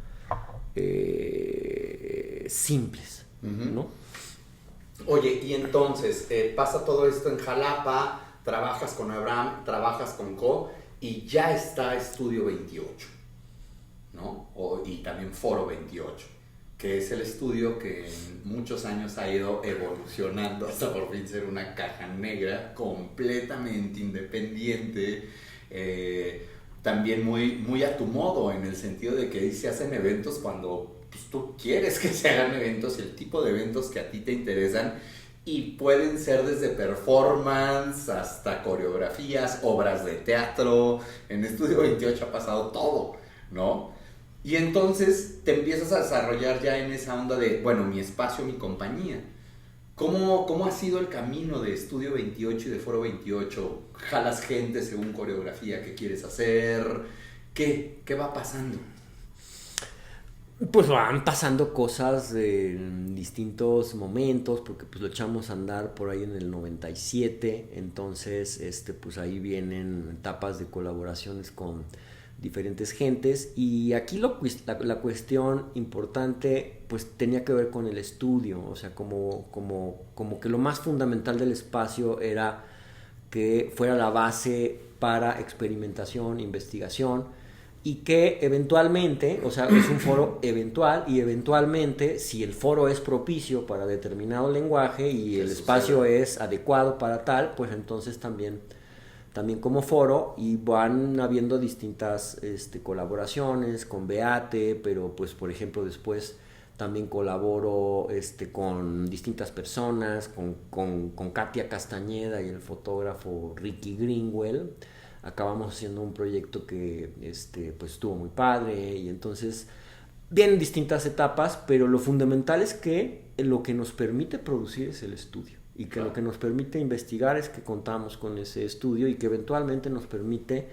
simples, uh-huh. ¿No? Oye, y entonces, pasa todo esto en Jalapa, trabajas con Abraham, trabajas con Co, y ya está Estudio 28, ¿no? Y también Foro 28, que es el estudio que en muchos años ha ido evolucionando hasta por fin ser una caja negra completamente independiente, también muy a tu modo, en el sentido de que se hacen eventos cuando pues, tú quieres que se hagan eventos y el tipo de eventos que a ti te interesan, y pueden ser desde performance hasta coreografías, obras de teatro. En Estudio 28 ha pasado todo, ¿no? Y entonces te empiezas a desarrollar ya en esa onda de, bueno, mi espacio, mi compañía. ¿Cómo ha sido el camino de Estudio 28 y de Foro 28? ¿Jalas gente según coreografía que quieres hacer? ¿Qué va pasando? Pues van pasando cosas en distintos momentos, porque pues lo echamos a andar por ahí en el 97, entonces pues ahí vienen etapas de colaboraciones con diferentes gentes, y aquí la cuestión importante pues tenía que ver con el estudio, o sea, como que lo más fundamental del espacio era que fuera la base para experimentación, investigación, y que eventualmente, o sea, es un foro eventual, y eventualmente, si el foro es propicio para determinado lenguaje y el espacio es adecuado para tal, pues entonces también como foro, y van habiendo distintas colaboraciones con Beate, pero pues por ejemplo después también colaboro con distintas personas, con Katia Castañeda y el fotógrafo Ricky Greenwell. Acabamos haciendo un proyecto que pues estuvo muy padre, y entonces vienen distintas etapas, pero lo fundamental es que lo que nos permite producir es el estudio. y que lo que nos permite investigar es que contamos con ese estudio y que eventualmente nos permite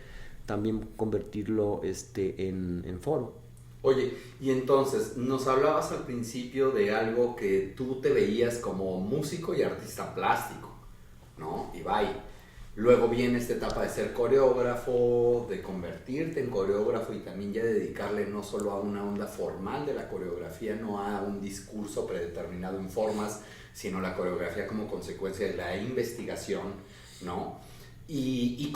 también convertirlo en foro. Oye, y entonces nos hablabas al principio de algo que tú te veías como músico y artista plástico, ¿no? Ibai. Luego viene esta etapa de ser coreógrafo, de convertirte en coreógrafo y también ya dedicarle no solo a una onda formal de la coreografía, no a un discurso predeterminado en formas, sino la coreografía como consecuencia de la investigación, ¿no? Y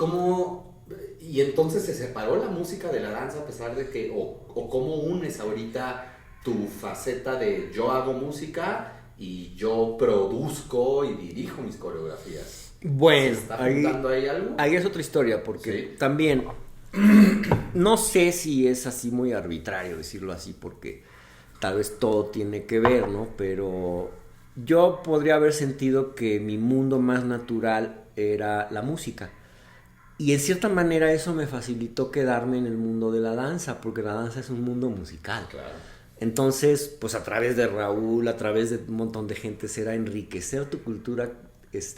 entonces se separó la música de la danza a pesar de que, o cómo unes ahorita tu faceta de yo hago música y yo produzco y dirijo mis coreografías. Bueno, ¿Se está juntando ahí algo? Ahí es otra historia, porque Sí. también no sé si es así muy arbitrario decirlo así, porque tal vez todo tiene que ver, ¿no? Pero yo podría haber sentido que mi mundo más natural era la música. Y en cierta manera eso me facilitó quedarme en el mundo de la danza, porque la danza es un mundo musical. Claro. Entonces, pues a través de Raúl, a través de un montón de gente, será enriquecer tu cultura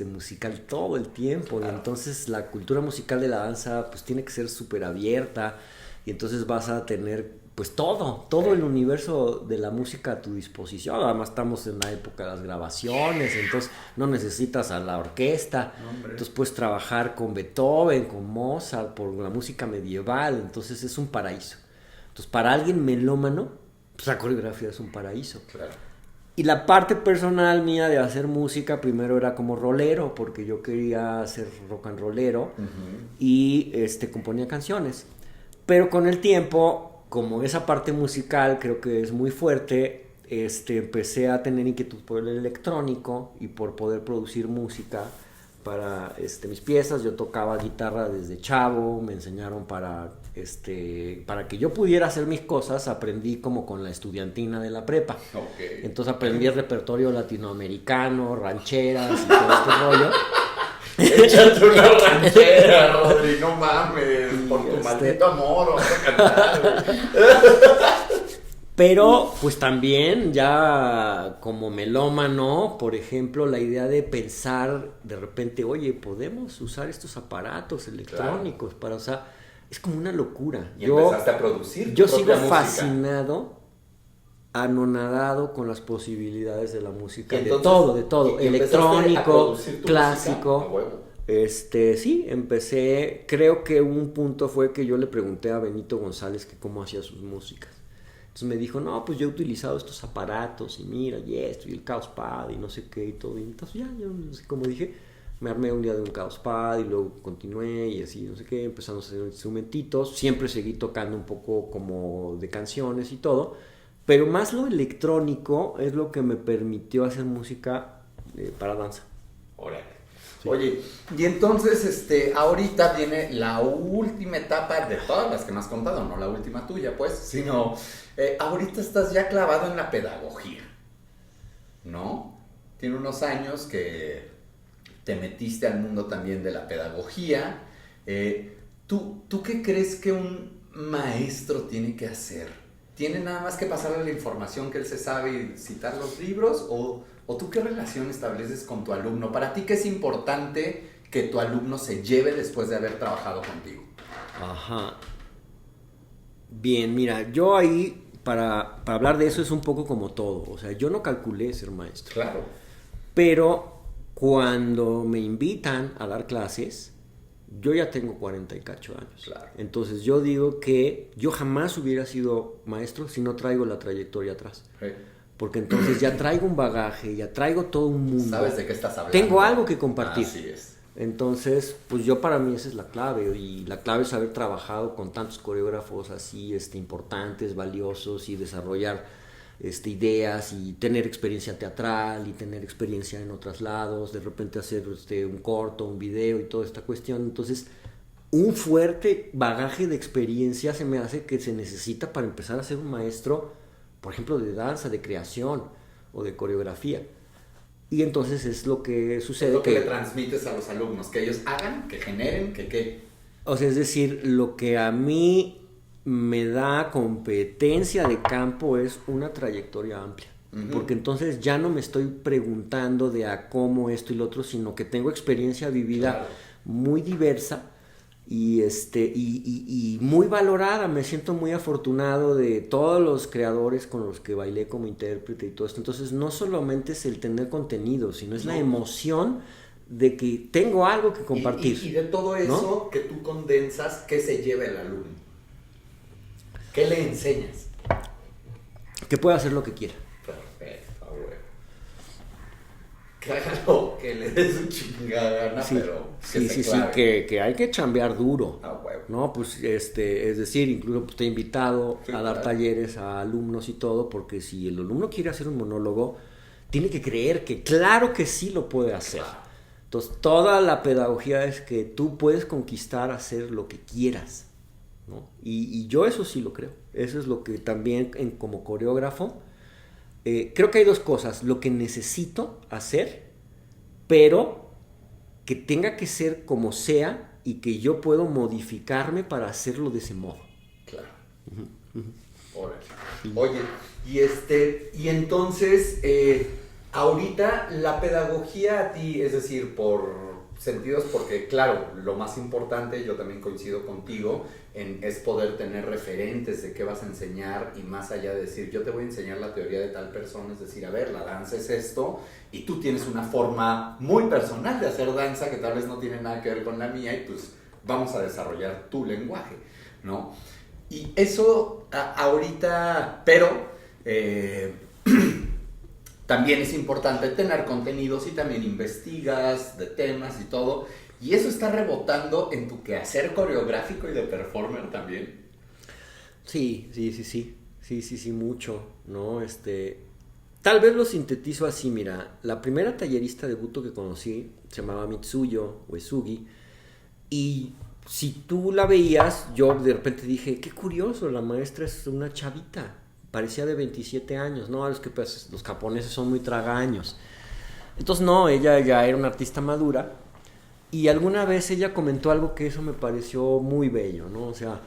musical todo el tiempo. Claro. Y entonces la cultura musical de la danza pues tiene que ser súper abierta, y entonces vas a tener pues todo el universo de la música a tu disposición. Además estamos en la época de las grabaciones, entonces no necesitas a la orquesta. Entonces puedes trabajar con Beethoven, con Mozart, por la música medieval. Entonces es un paraíso. Entonces para alguien melómano, pues la coreografía es un paraíso. Claro. Y la parte personal mía de hacer música primero era como rolero, porque yo quería ser rock and rollero. Y componía canciones. Pero con el tiempo, como esa parte musical creo que es muy fuerte, empecé a tener inquietud por el electrónico y por poder producir música para mis piezas. Yo tocaba guitarra desde chavo, me enseñaron para que yo pudiera hacer mis cosas, aprendí como con la estudiantina de la prepa. Okay. Entonces aprendí el repertorio latinoamericano, rancheras y todo este rollo. Échate una ranchera, Rodri, no mames, por tu maldito amor, vamos a cantar, güey. Pero pues también ya como melómano, por ejemplo, la idea de pensar de repente, oye, podemos usar estos aparatos electrónicos para, o sea, es como una locura. Y empezaste a producir tu Yo propia sigo música. Fascinado, anonadado con las posibilidades de la música, Entonces, de todo, electrónico, clásico. Sí, empecé, creo que un punto fue que yo le pregunté a Benito González que cómo hacía sus músicas. Entonces me dijo, no, pues yo he utilizado estos aparatos y mira, y esto, y el Chaos Pad, y no sé qué, y todo. Y entonces ya, yo, como dije, me armé un día de un Chaos Pad, y luego continué, y así, no sé qué, empezamos a hacer instrumentitos. Siempre seguí tocando un poco como de canciones y todo, pero más lo electrónico es lo que me permitió hacer música para danza. Órale. Sí. Oye, y entonces ahorita viene la última etapa de todas las que me has contado, no la última tuya, pues, sino ahorita estás ya clavado en la pedagogía, ¿no? Tiene unos años que te metiste al mundo también de la pedagogía. ¿Tú qué crees que un maestro tiene que hacer? ¿Tiene nada más que pasarle la información que él se sabe y citar los libros? ¿O tú qué relación estableces con tu alumno? ¿Para ti qué es importante que tu alumno se lleve después de haber trabajado contigo? Ajá. Bien, mira, yo ahí, para hablar de eso es un poco como todo. O sea, yo no calculé ser maestro. Claro. Pero cuando me invitan a dar clases, yo ya tengo 48 años. Claro. Entonces yo digo que yo jamás hubiera sido maestro si no traigo la trayectoria atrás. Sí. Porque entonces ya traigo un bagaje, ya traigo todo un mundo. ¿Sabes de qué estás hablando? Tengo algo que compartir. Así es. Entonces, pues yo para mí esa es la clave. Y la clave es haber trabajado con tantos coreógrafos así importantes, valiosos, y desarrollar ideas y tener experiencia teatral y tener experiencia en otros lados, de repente hacer un corto, un video y toda esta cuestión. Entonces, un fuerte bagaje de experiencia se me hace que se necesita para empezar a ser un maestro, por ejemplo, de danza, de creación o de coreografía. Y entonces es lo que sucede. Es lo que le transmites a los alumnos, que ellos hagan, que generen, que qué. O sea, es decir, lo que a mí me da competencia de campo es una trayectoria amplia. Porque entonces ya no me estoy preguntando de a cómo esto y lo otro, sino que tengo experiencia vivida muy diversa y muy valorada. Me siento muy afortunado de todos los creadores con los que bailé como intérprete y todo esto. Entonces no solamente es el tener contenido, sino es la emoción de que tengo algo que compartir. Y de todo eso que tú condensas, ¿qué se lleva el alumno? ¿Qué le enseñas? Que pueda hacer lo que quiera. Perfecto, güey. Claro, que le des su chingada gana, pero que hay que chambear duro. Güey. No, pues es decir, incluso pues, te he invitado a dar talleres a alumnos y todo, porque si el alumno quiere hacer un monólogo, tiene que creer que claro que sí lo puede hacer. Entonces, toda la pedagogía es que tú puedes conquistar, hacer lo que quieras, ¿no? Y yo eso sí lo creo. Eso es lo que también como coreógrafo creo que hay dos cosas: lo que necesito hacer, pero que tenga que ser como sea y que yo puedo modificarme para hacerlo de ese modo. Claro. Oye, y entonces ahorita la pedagogía a ti, es decir, por sentidos, porque claro, lo más importante, yo también coincido contigo, es poder tener referentes de qué vas a enseñar, y más allá de decir, yo te voy a enseñar la teoría de tal persona, es decir, a ver, la danza es esto, y tú tienes una forma muy personal de hacer danza que tal vez no tiene nada que ver con la mía, y pues vamos a desarrollar tu lenguaje, ¿no? Y eso ahorita, pero también es importante tener contenidos y también investigas de temas y todo. Y eso está rebotando en tu quehacer coreográfico y de performer también. Sí, mucho, ¿no? Tal vez lo sintetizo así, mira, la primera tallerista de buto que conocí se llamaba Mitsuyo Uesugi, y si tú la veías, yo de repente dije, qué curioso, la maestra es una chavita, parecía de 27 años, ¿no? Es que pues, los japoneses son muy tragaños. Entonces no, ella ya era una artista madura, y alguna vez ella comentó algo que eso me pareció muy bello, ¿no? O sea,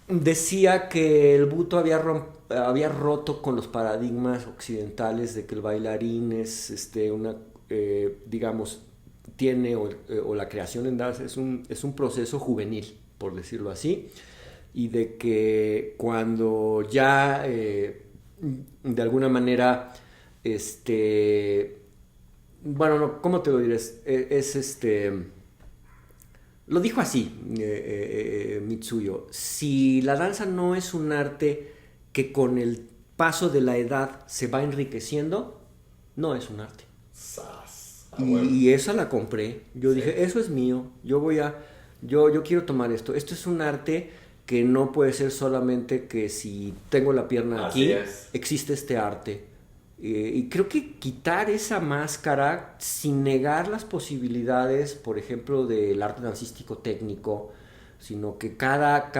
decía que el buto había roto con los paradigmas occidentales de que el bailarín es digamos, tiene o la creación en danza es un proceso juvenil, por decirlo así, y de que cuando ya de alguna manera bueno, no, ¿cómo te lo diré? Lo dijo así Mitsuyo: si la danza no es un arte que con el paso de la edad se va enriqueciendo, no es un arte. Y esa la compré. Yo dije, eso es mío. Yo quiero tomar esto. Esto es un arte que no puede ser solamente que si tengo la pierna aquí, existe este arte. Y creo que quitar esa máscara sin negar las posibilidades, por ejemplo, del arte dancístico técnico, sino que cada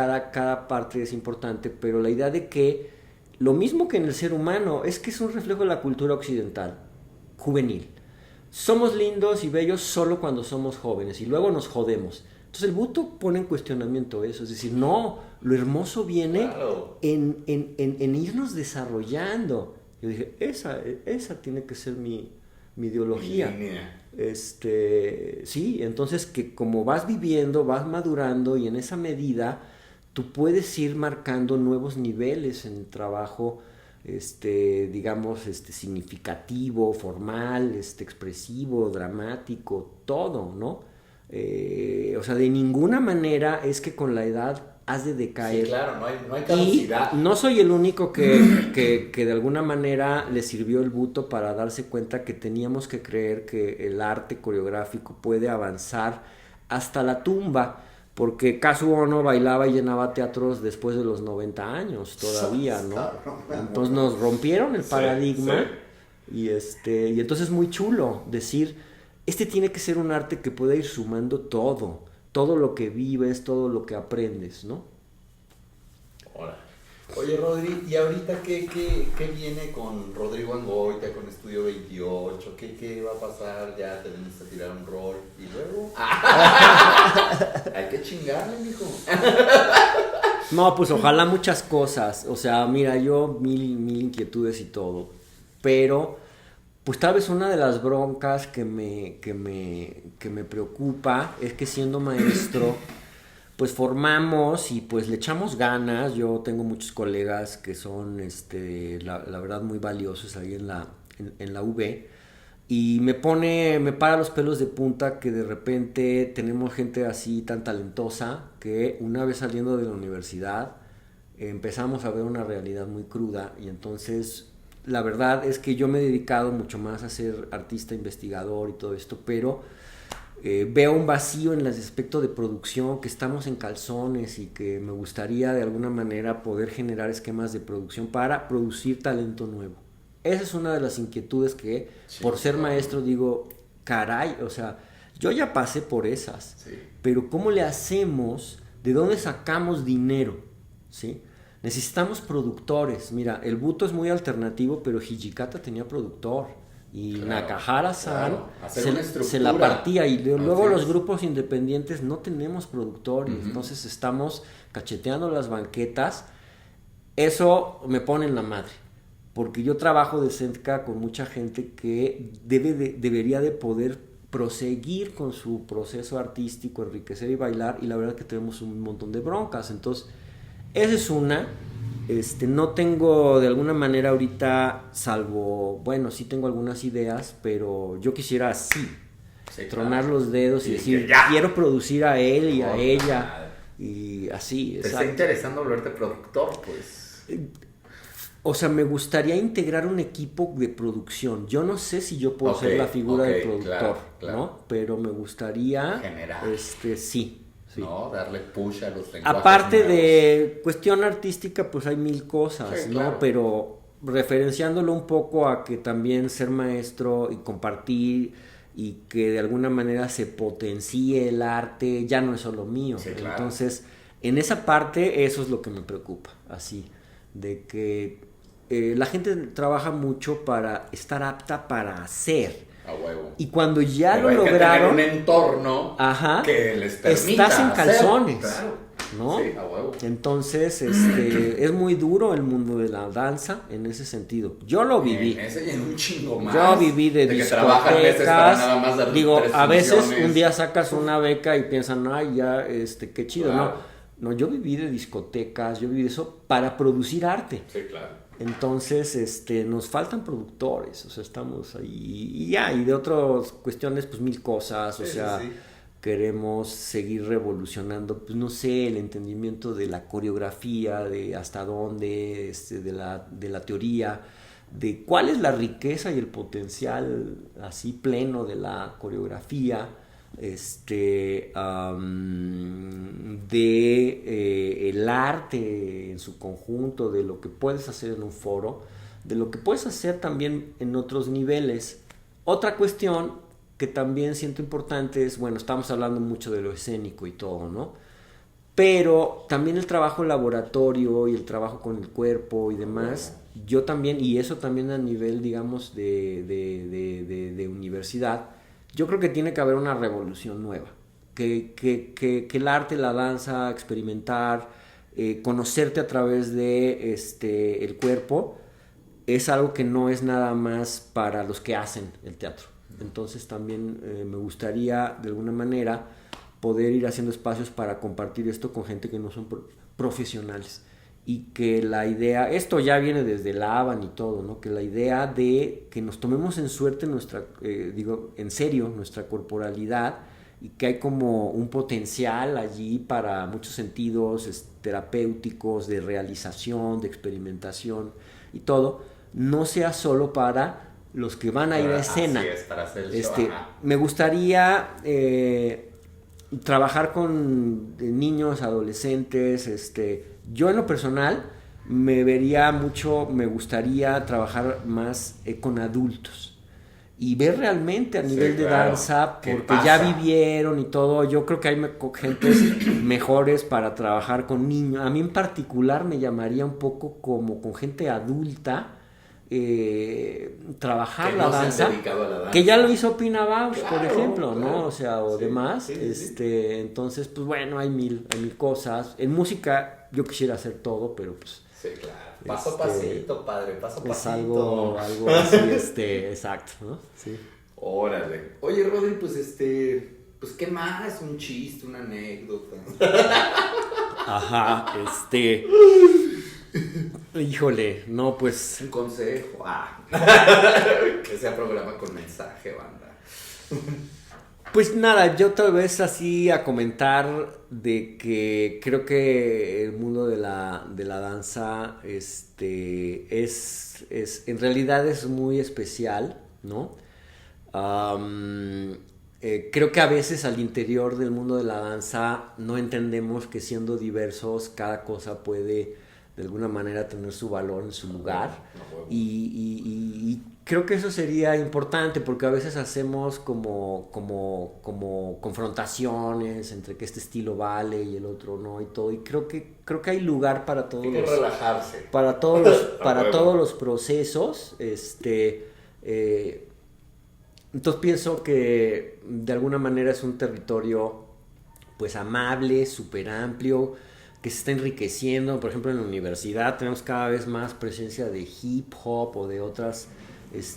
parte es importante, pero la idea de que lo mismo que en el ser humano es que es un reflejo de la cultura occidental, juvenil. Somos lindos y bellos solo cuando somos jóvenes y luego nos jodemos. Entonces el buto pone en cuestionamiento eso, es decir, no, lo hermoso viene en irnos desarrollando. Yo dije, esa tiene que ser mi ideología. Sí, entonces que como vas viviendo, vas madurando, y en esa medida tú puedes ir marcando nuevos niveles en el trabajo, digamos, significativo, formal, expresivo, dramático, todo, ¿no? O sea, de ninguna manera es que con la edad has de decaer. Sí, claro, no hay caducidad. Y no soy el único que de alguna manera le sirvió el buto para darse cuenta que teníamos que creer que el arte coreográfico puede avanzar hasta la tumba, porque Kazuo Ono bailaba y llenaba teatros después de los 90 años todavía, ¿no? Entonces nos rompieron el paradigma. Y entonces es muy chulo decir, tiene que ser un arte que pueda ir sumando todo lo que vives, todo lo que aprendes, ¿no? Oye, Rodri, ¿y ahorita qué viene con Rodrigo Angoita, con Estudio 28? ¿Qué va a pasar? Ya tenemos que tirar un rol y luego... Hay que chingarle, mijo. No, pues ojalá muchas cosas. O sea, mira, yo mil inquietudes y todo. pero pues tal vez una de las broncas que me preocupa es que siendo maestro pues formamos y pues le echamos ganas. Yo tengo muchos colegas que son la verdad muy valiosos ahí en la UB, y me para los pelos de punta que de repente tenemos gente así tan talentosa que una vez saliendo de la universidad empezamos a ver una realidad muy cruda. Y entonces la verdad es que yo me he dedicado mucho más a ser artista, investigador y todo esto, pero veo un vacío en el aspecto de producción, que estamos en calzones, y que me gustaría de alguna manera poder generar esquemas de producción para producir talento nuevo. Esa es una de las inquietudes que, sí, por ser maestro, digo, caray, o sea, yo ya pasé por esas, sí, pero ¿cómo le hacemos? ¿De dónde sacamos dinero? ¿Sí? Necesitamos productores. Mira, el Buto es muy alternativo, pero Hijikata tenía productor. Y claro, Nakahara-san se la partía. Y luego los grupos independientes no tenemos productores. Uh-huh. Entonces estamos cacheteando las banquetas. Eso me pone en la madre, porque yo trabajo de cerca con mucha gente que debería de poder proseguir con su proceso artístico, enriquecer y bailar, y la verdad que tenemos un montón de broncas. Entonces esa es una. No tengo de alguna manera ahorita, salvo, bueno, sí tengo algunas ideas, pero yo quisiera así, sí, tronar los dedos y decir, quiero producir a él y a ella, y así. ¿Te está interesando volverte productor, pues? O sea, me gustaría integrar un equipo de producción. Yo no sé si yo puedo ser la figura de productor, claro, ¿no? Pero me gustaría generar. Sí. Sí. ¿No? Darle push a los lenguajes aparte nuevos. De cuestión artística, pues hay mil cosas, sí, claro, ¿no? Pero referenciándolo un poco a que también ser maestro y compartir, y que de alguna manera se potencie el arte, ya no es solo mío. Sí, claro. Entonces, en esa parte, eso es lo que me preocupa, así, de que la gente trabaja mucho para estar apta para hacer. A huevo. Y cuando ya pero lo lograron, un entorno que les permita estás en calzones, hacer, claro, ¿no? Sí, a huevo. Entonces, es muy duro el mundo de la danza en ese sentido. Yo lo viví. En ese y en un chingo más. Yo viví de discotecas. Nada más dar digo, a veces un día sacas una beca y piensan, ay, ya, qué chido, claro. No, yo viví de discotecas, yo viví de eso para producir arte. Sí, claro. Entonces, nos faltan productores, o sea, estamos ahí, y de otras cuestiones, pues mil cosas, o sea, sí. Queremos seguir revolucionando, pues no sé, el entendimiento de la coreografía, de hasta dónde, de la teoría, de cuál es la riqueza y el potencial así pleno de la coreografía, el arte en su conjunto, de lo que puedes hacer en un foro, de lo que puedes hacer también en otros niveles. Otra cuestión que también siento importante es, bueno, estamos hablando mucho de lo escénico y todo, ¿no? Pero también el trabajo en laboratorio y el trabajo con el cuerpo y demás, yo también, y eso también a nivel, digamos, de universidad, yo creo que tiene que haber una revolución nueva, que el arte, la danza, experimentar, conocerte a través de el cuerpo, es algo que no es nada más para los que hacen el teatro. Entonces también me gustaría de alguna manera poder ir haciendo espacios para compartir esto con gente que no son profesionales, y que la idea, esto ya viene desde la Havan y todo, ¿no? Que la idea de que nos tomemos en suerte en serio nuestra corporalidad, y que hay como un potencial allí para muchos sentidos terapéuticos, de realización, de experimentación y todo, no sea solo para los que van a ir a escena. Así es, para hacer el show. Me gustaría trabajar con niños, adolescentes. Yo en lo personal me gustaría trabajar más con adultos y ver realmente a nivel de danza, porque ya vivieron y todo. Yo creo que hay gentes mejores para trabajar con niños. A mí en particular me llamaría un poco como con gente adulta, trabajar la danza, que ya lo hizo Pina Bausch, por ejemplo, claro, ¿no? O sea, o demás. Sí. Entonces, pues bueno, hay mil cosas. En música yo quisiera hacer todo, pero pues sí, claro. Paso a pasito, padre, paso a Es pasito. algo así, exacto, ¿no? Sí. Órale. Oye, Rodri, pues pues qué más, un chiste, una anécdota. Ajá, híjole, no, pues, Un consejo. Que sea programa con mensaje, banda. pues nada, yo tal vez así a comentar de que creo que el mundo de la danza, en realidad es muy especial, ¿no? Creo que a veces al interior del mundo de la danza no entendemos que siendo diversos cada cosa puede de alguna manera tener su valor en su lugar y creo que eso sería importante porque a veces hacemos como confrontaciones entre que este estilo vale y el otro no y todo y creo que hay lugar para todos Hay que relajarse. para todos los procesos entonces pienso que de alguna manera es un territorio pues amable, súper amplio, que se está enriqueciendo. Por ejemplo, en la universidad tenemos cada vez más presencia de hip hop o de otras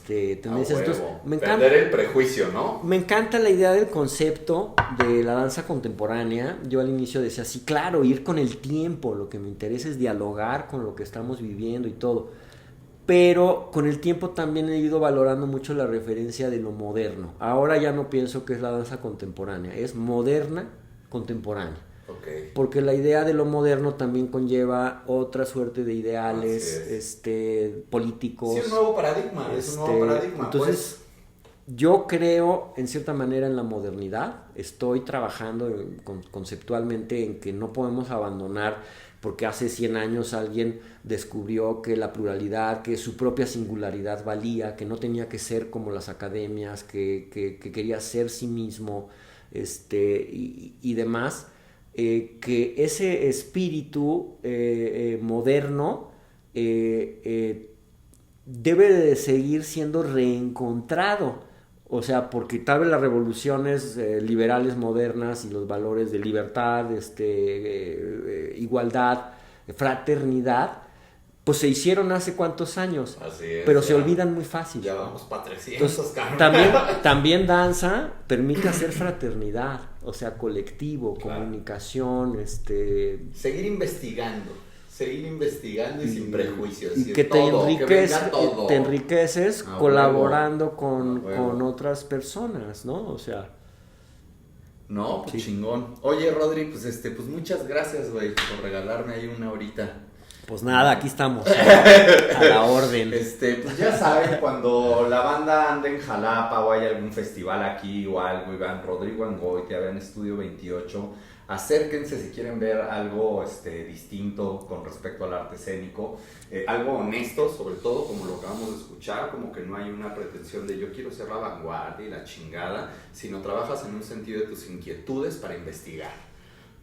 tendencias. Entonces, me encanta, perder el prejuicio, ¿no? me encanta la idea del concepto de la danza contemporánea. Yo al inicio decía, sí, claro, ir con el tiempo. Lo que me interesa es dialogar con lo que estamos viviendo y todo. Pero con el tiempo también he ido valorando mucho la referencia de lo moderno. Ahora ya no pienso que es la danza contemporánea, es moderna contemporánea. Okay. Porque la idea de lo moderno también conlleva otra suerte de ideales políticos. Sí, es un nuevo paradigma, es un nuevo paradigma. Entonces, yo creo en cierta manera en la modernidad. Estoy trabajando conceptualmente en que no podemos abandonar porque hace 100 años alguien descubrió que la pluralidad, que su propia singularidad valía, que no tenía que ser como las academias, que quería ser sí mismo, y demás, que ese espíritu moderno debe de seguir siendo reencontrado. O sea, porque tal vez las revoluciones liberales modernas y los valores de libertad, igualdad, fraternidad, pues se hicieron hace cuántos años. Así es, pero se olvidan muy fácil. Ya vamos para 300, también danza permite hacer fraternidad, o sea, colectivo, claro. Comunicación, Seguir investigando y sin prejuicios. Y que te enriqueces colaborando con otras personas, ¿no? O sea. No, pues sí. Chingón. Oye, Rodri, pues muchas gracias, güey, por regalarme ahí una horita. Pues nada, aquí estamos. A la orden. Pues ya saben, cuando la banda anda en Jalapa o hay algún festival aquí o algo, y vean Rodrigo Angoitia, vean Estudio 28, acérquense si quieren ver algo distinto con respecto al arte escénico, algo honesto, sobre todo, como lo acabamos de escuchar, como que no hay una pretensión de yo quiero ser la vanguardia y la chingada, sino trabajas en un sentido de tus inquietudes para investigar,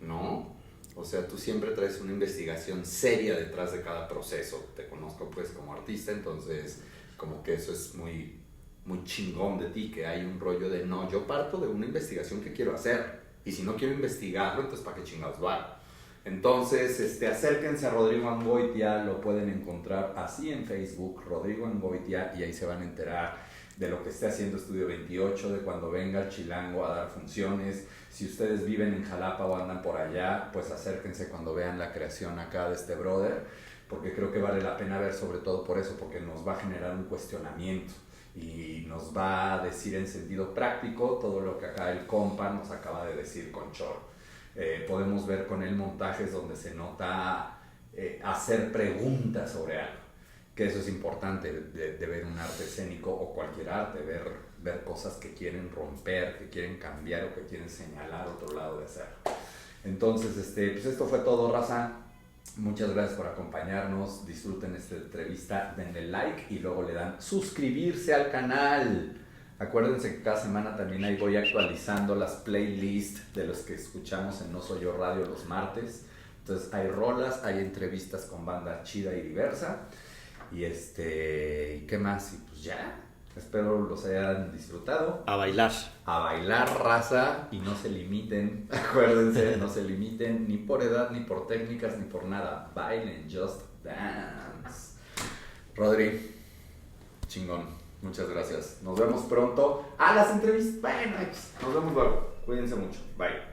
¿no? O sea, tú siempre traes una investigación seria detrás de cada proceso. Te conozco pues como artista, entonces como que eso es muy, muy chingón de ti, que hay un rollo de no, yo parto de una investigación que quiero hacer. Y si no quiero investigarlo, entonces ¿para qué chingados va? Entonces, acérquense a Rodrigo Angoitia, lo pueden encontrar así en Facebook, Rodrigo Angoitia, y ahí se van a enterar de lo que esté haciendo Estudio 28, de cuando venga el Chilango a dar funciones. Si ustedes viven en Jalapa o andan por allá, pues acérquense cuando vean la creación acá de este brother, porque creo que vale la pena ver, sobre todo por eso, porque nos va a generar un cuestionamiento y nos va a decir en sentido práctico todo lo que acá el compa nos acaba de decir con Chor. Podemos ver con él montajes donde se nota hacer preguntas sobre algo, que eso es importante de ver un arte escénico o cualquier arte, ver cosas que quieren romper, que quieren cambiar o que quieren señalar otro lado de hacer. Entonces, pues esto fue todo, raza. Muchas gracias por acompañarnos, disfruten esta entrevista, denle like y luego le dan suscribirse al canal. Acuérdense que cada semana también ahí voy actualizando las playlists de los que escuchamos en No Soy Yo Radio los martes. Entonces hay rolas, hay entrevistas con banda chida y diversa. Y ¿qué más? Y pues ya, Espero los hayan disfrutado. A bailar. A bailar, raza, y no se limiten. Acuérdense, no se limiten ni por edad, ni por técnicas, ni por nada. Bailen, just dance. Rodri, chingón. Muchas gracias. Nos vemos pronto. A las entrevistas. Bueno, nos vemos luego. Cuídense mucho. Bye.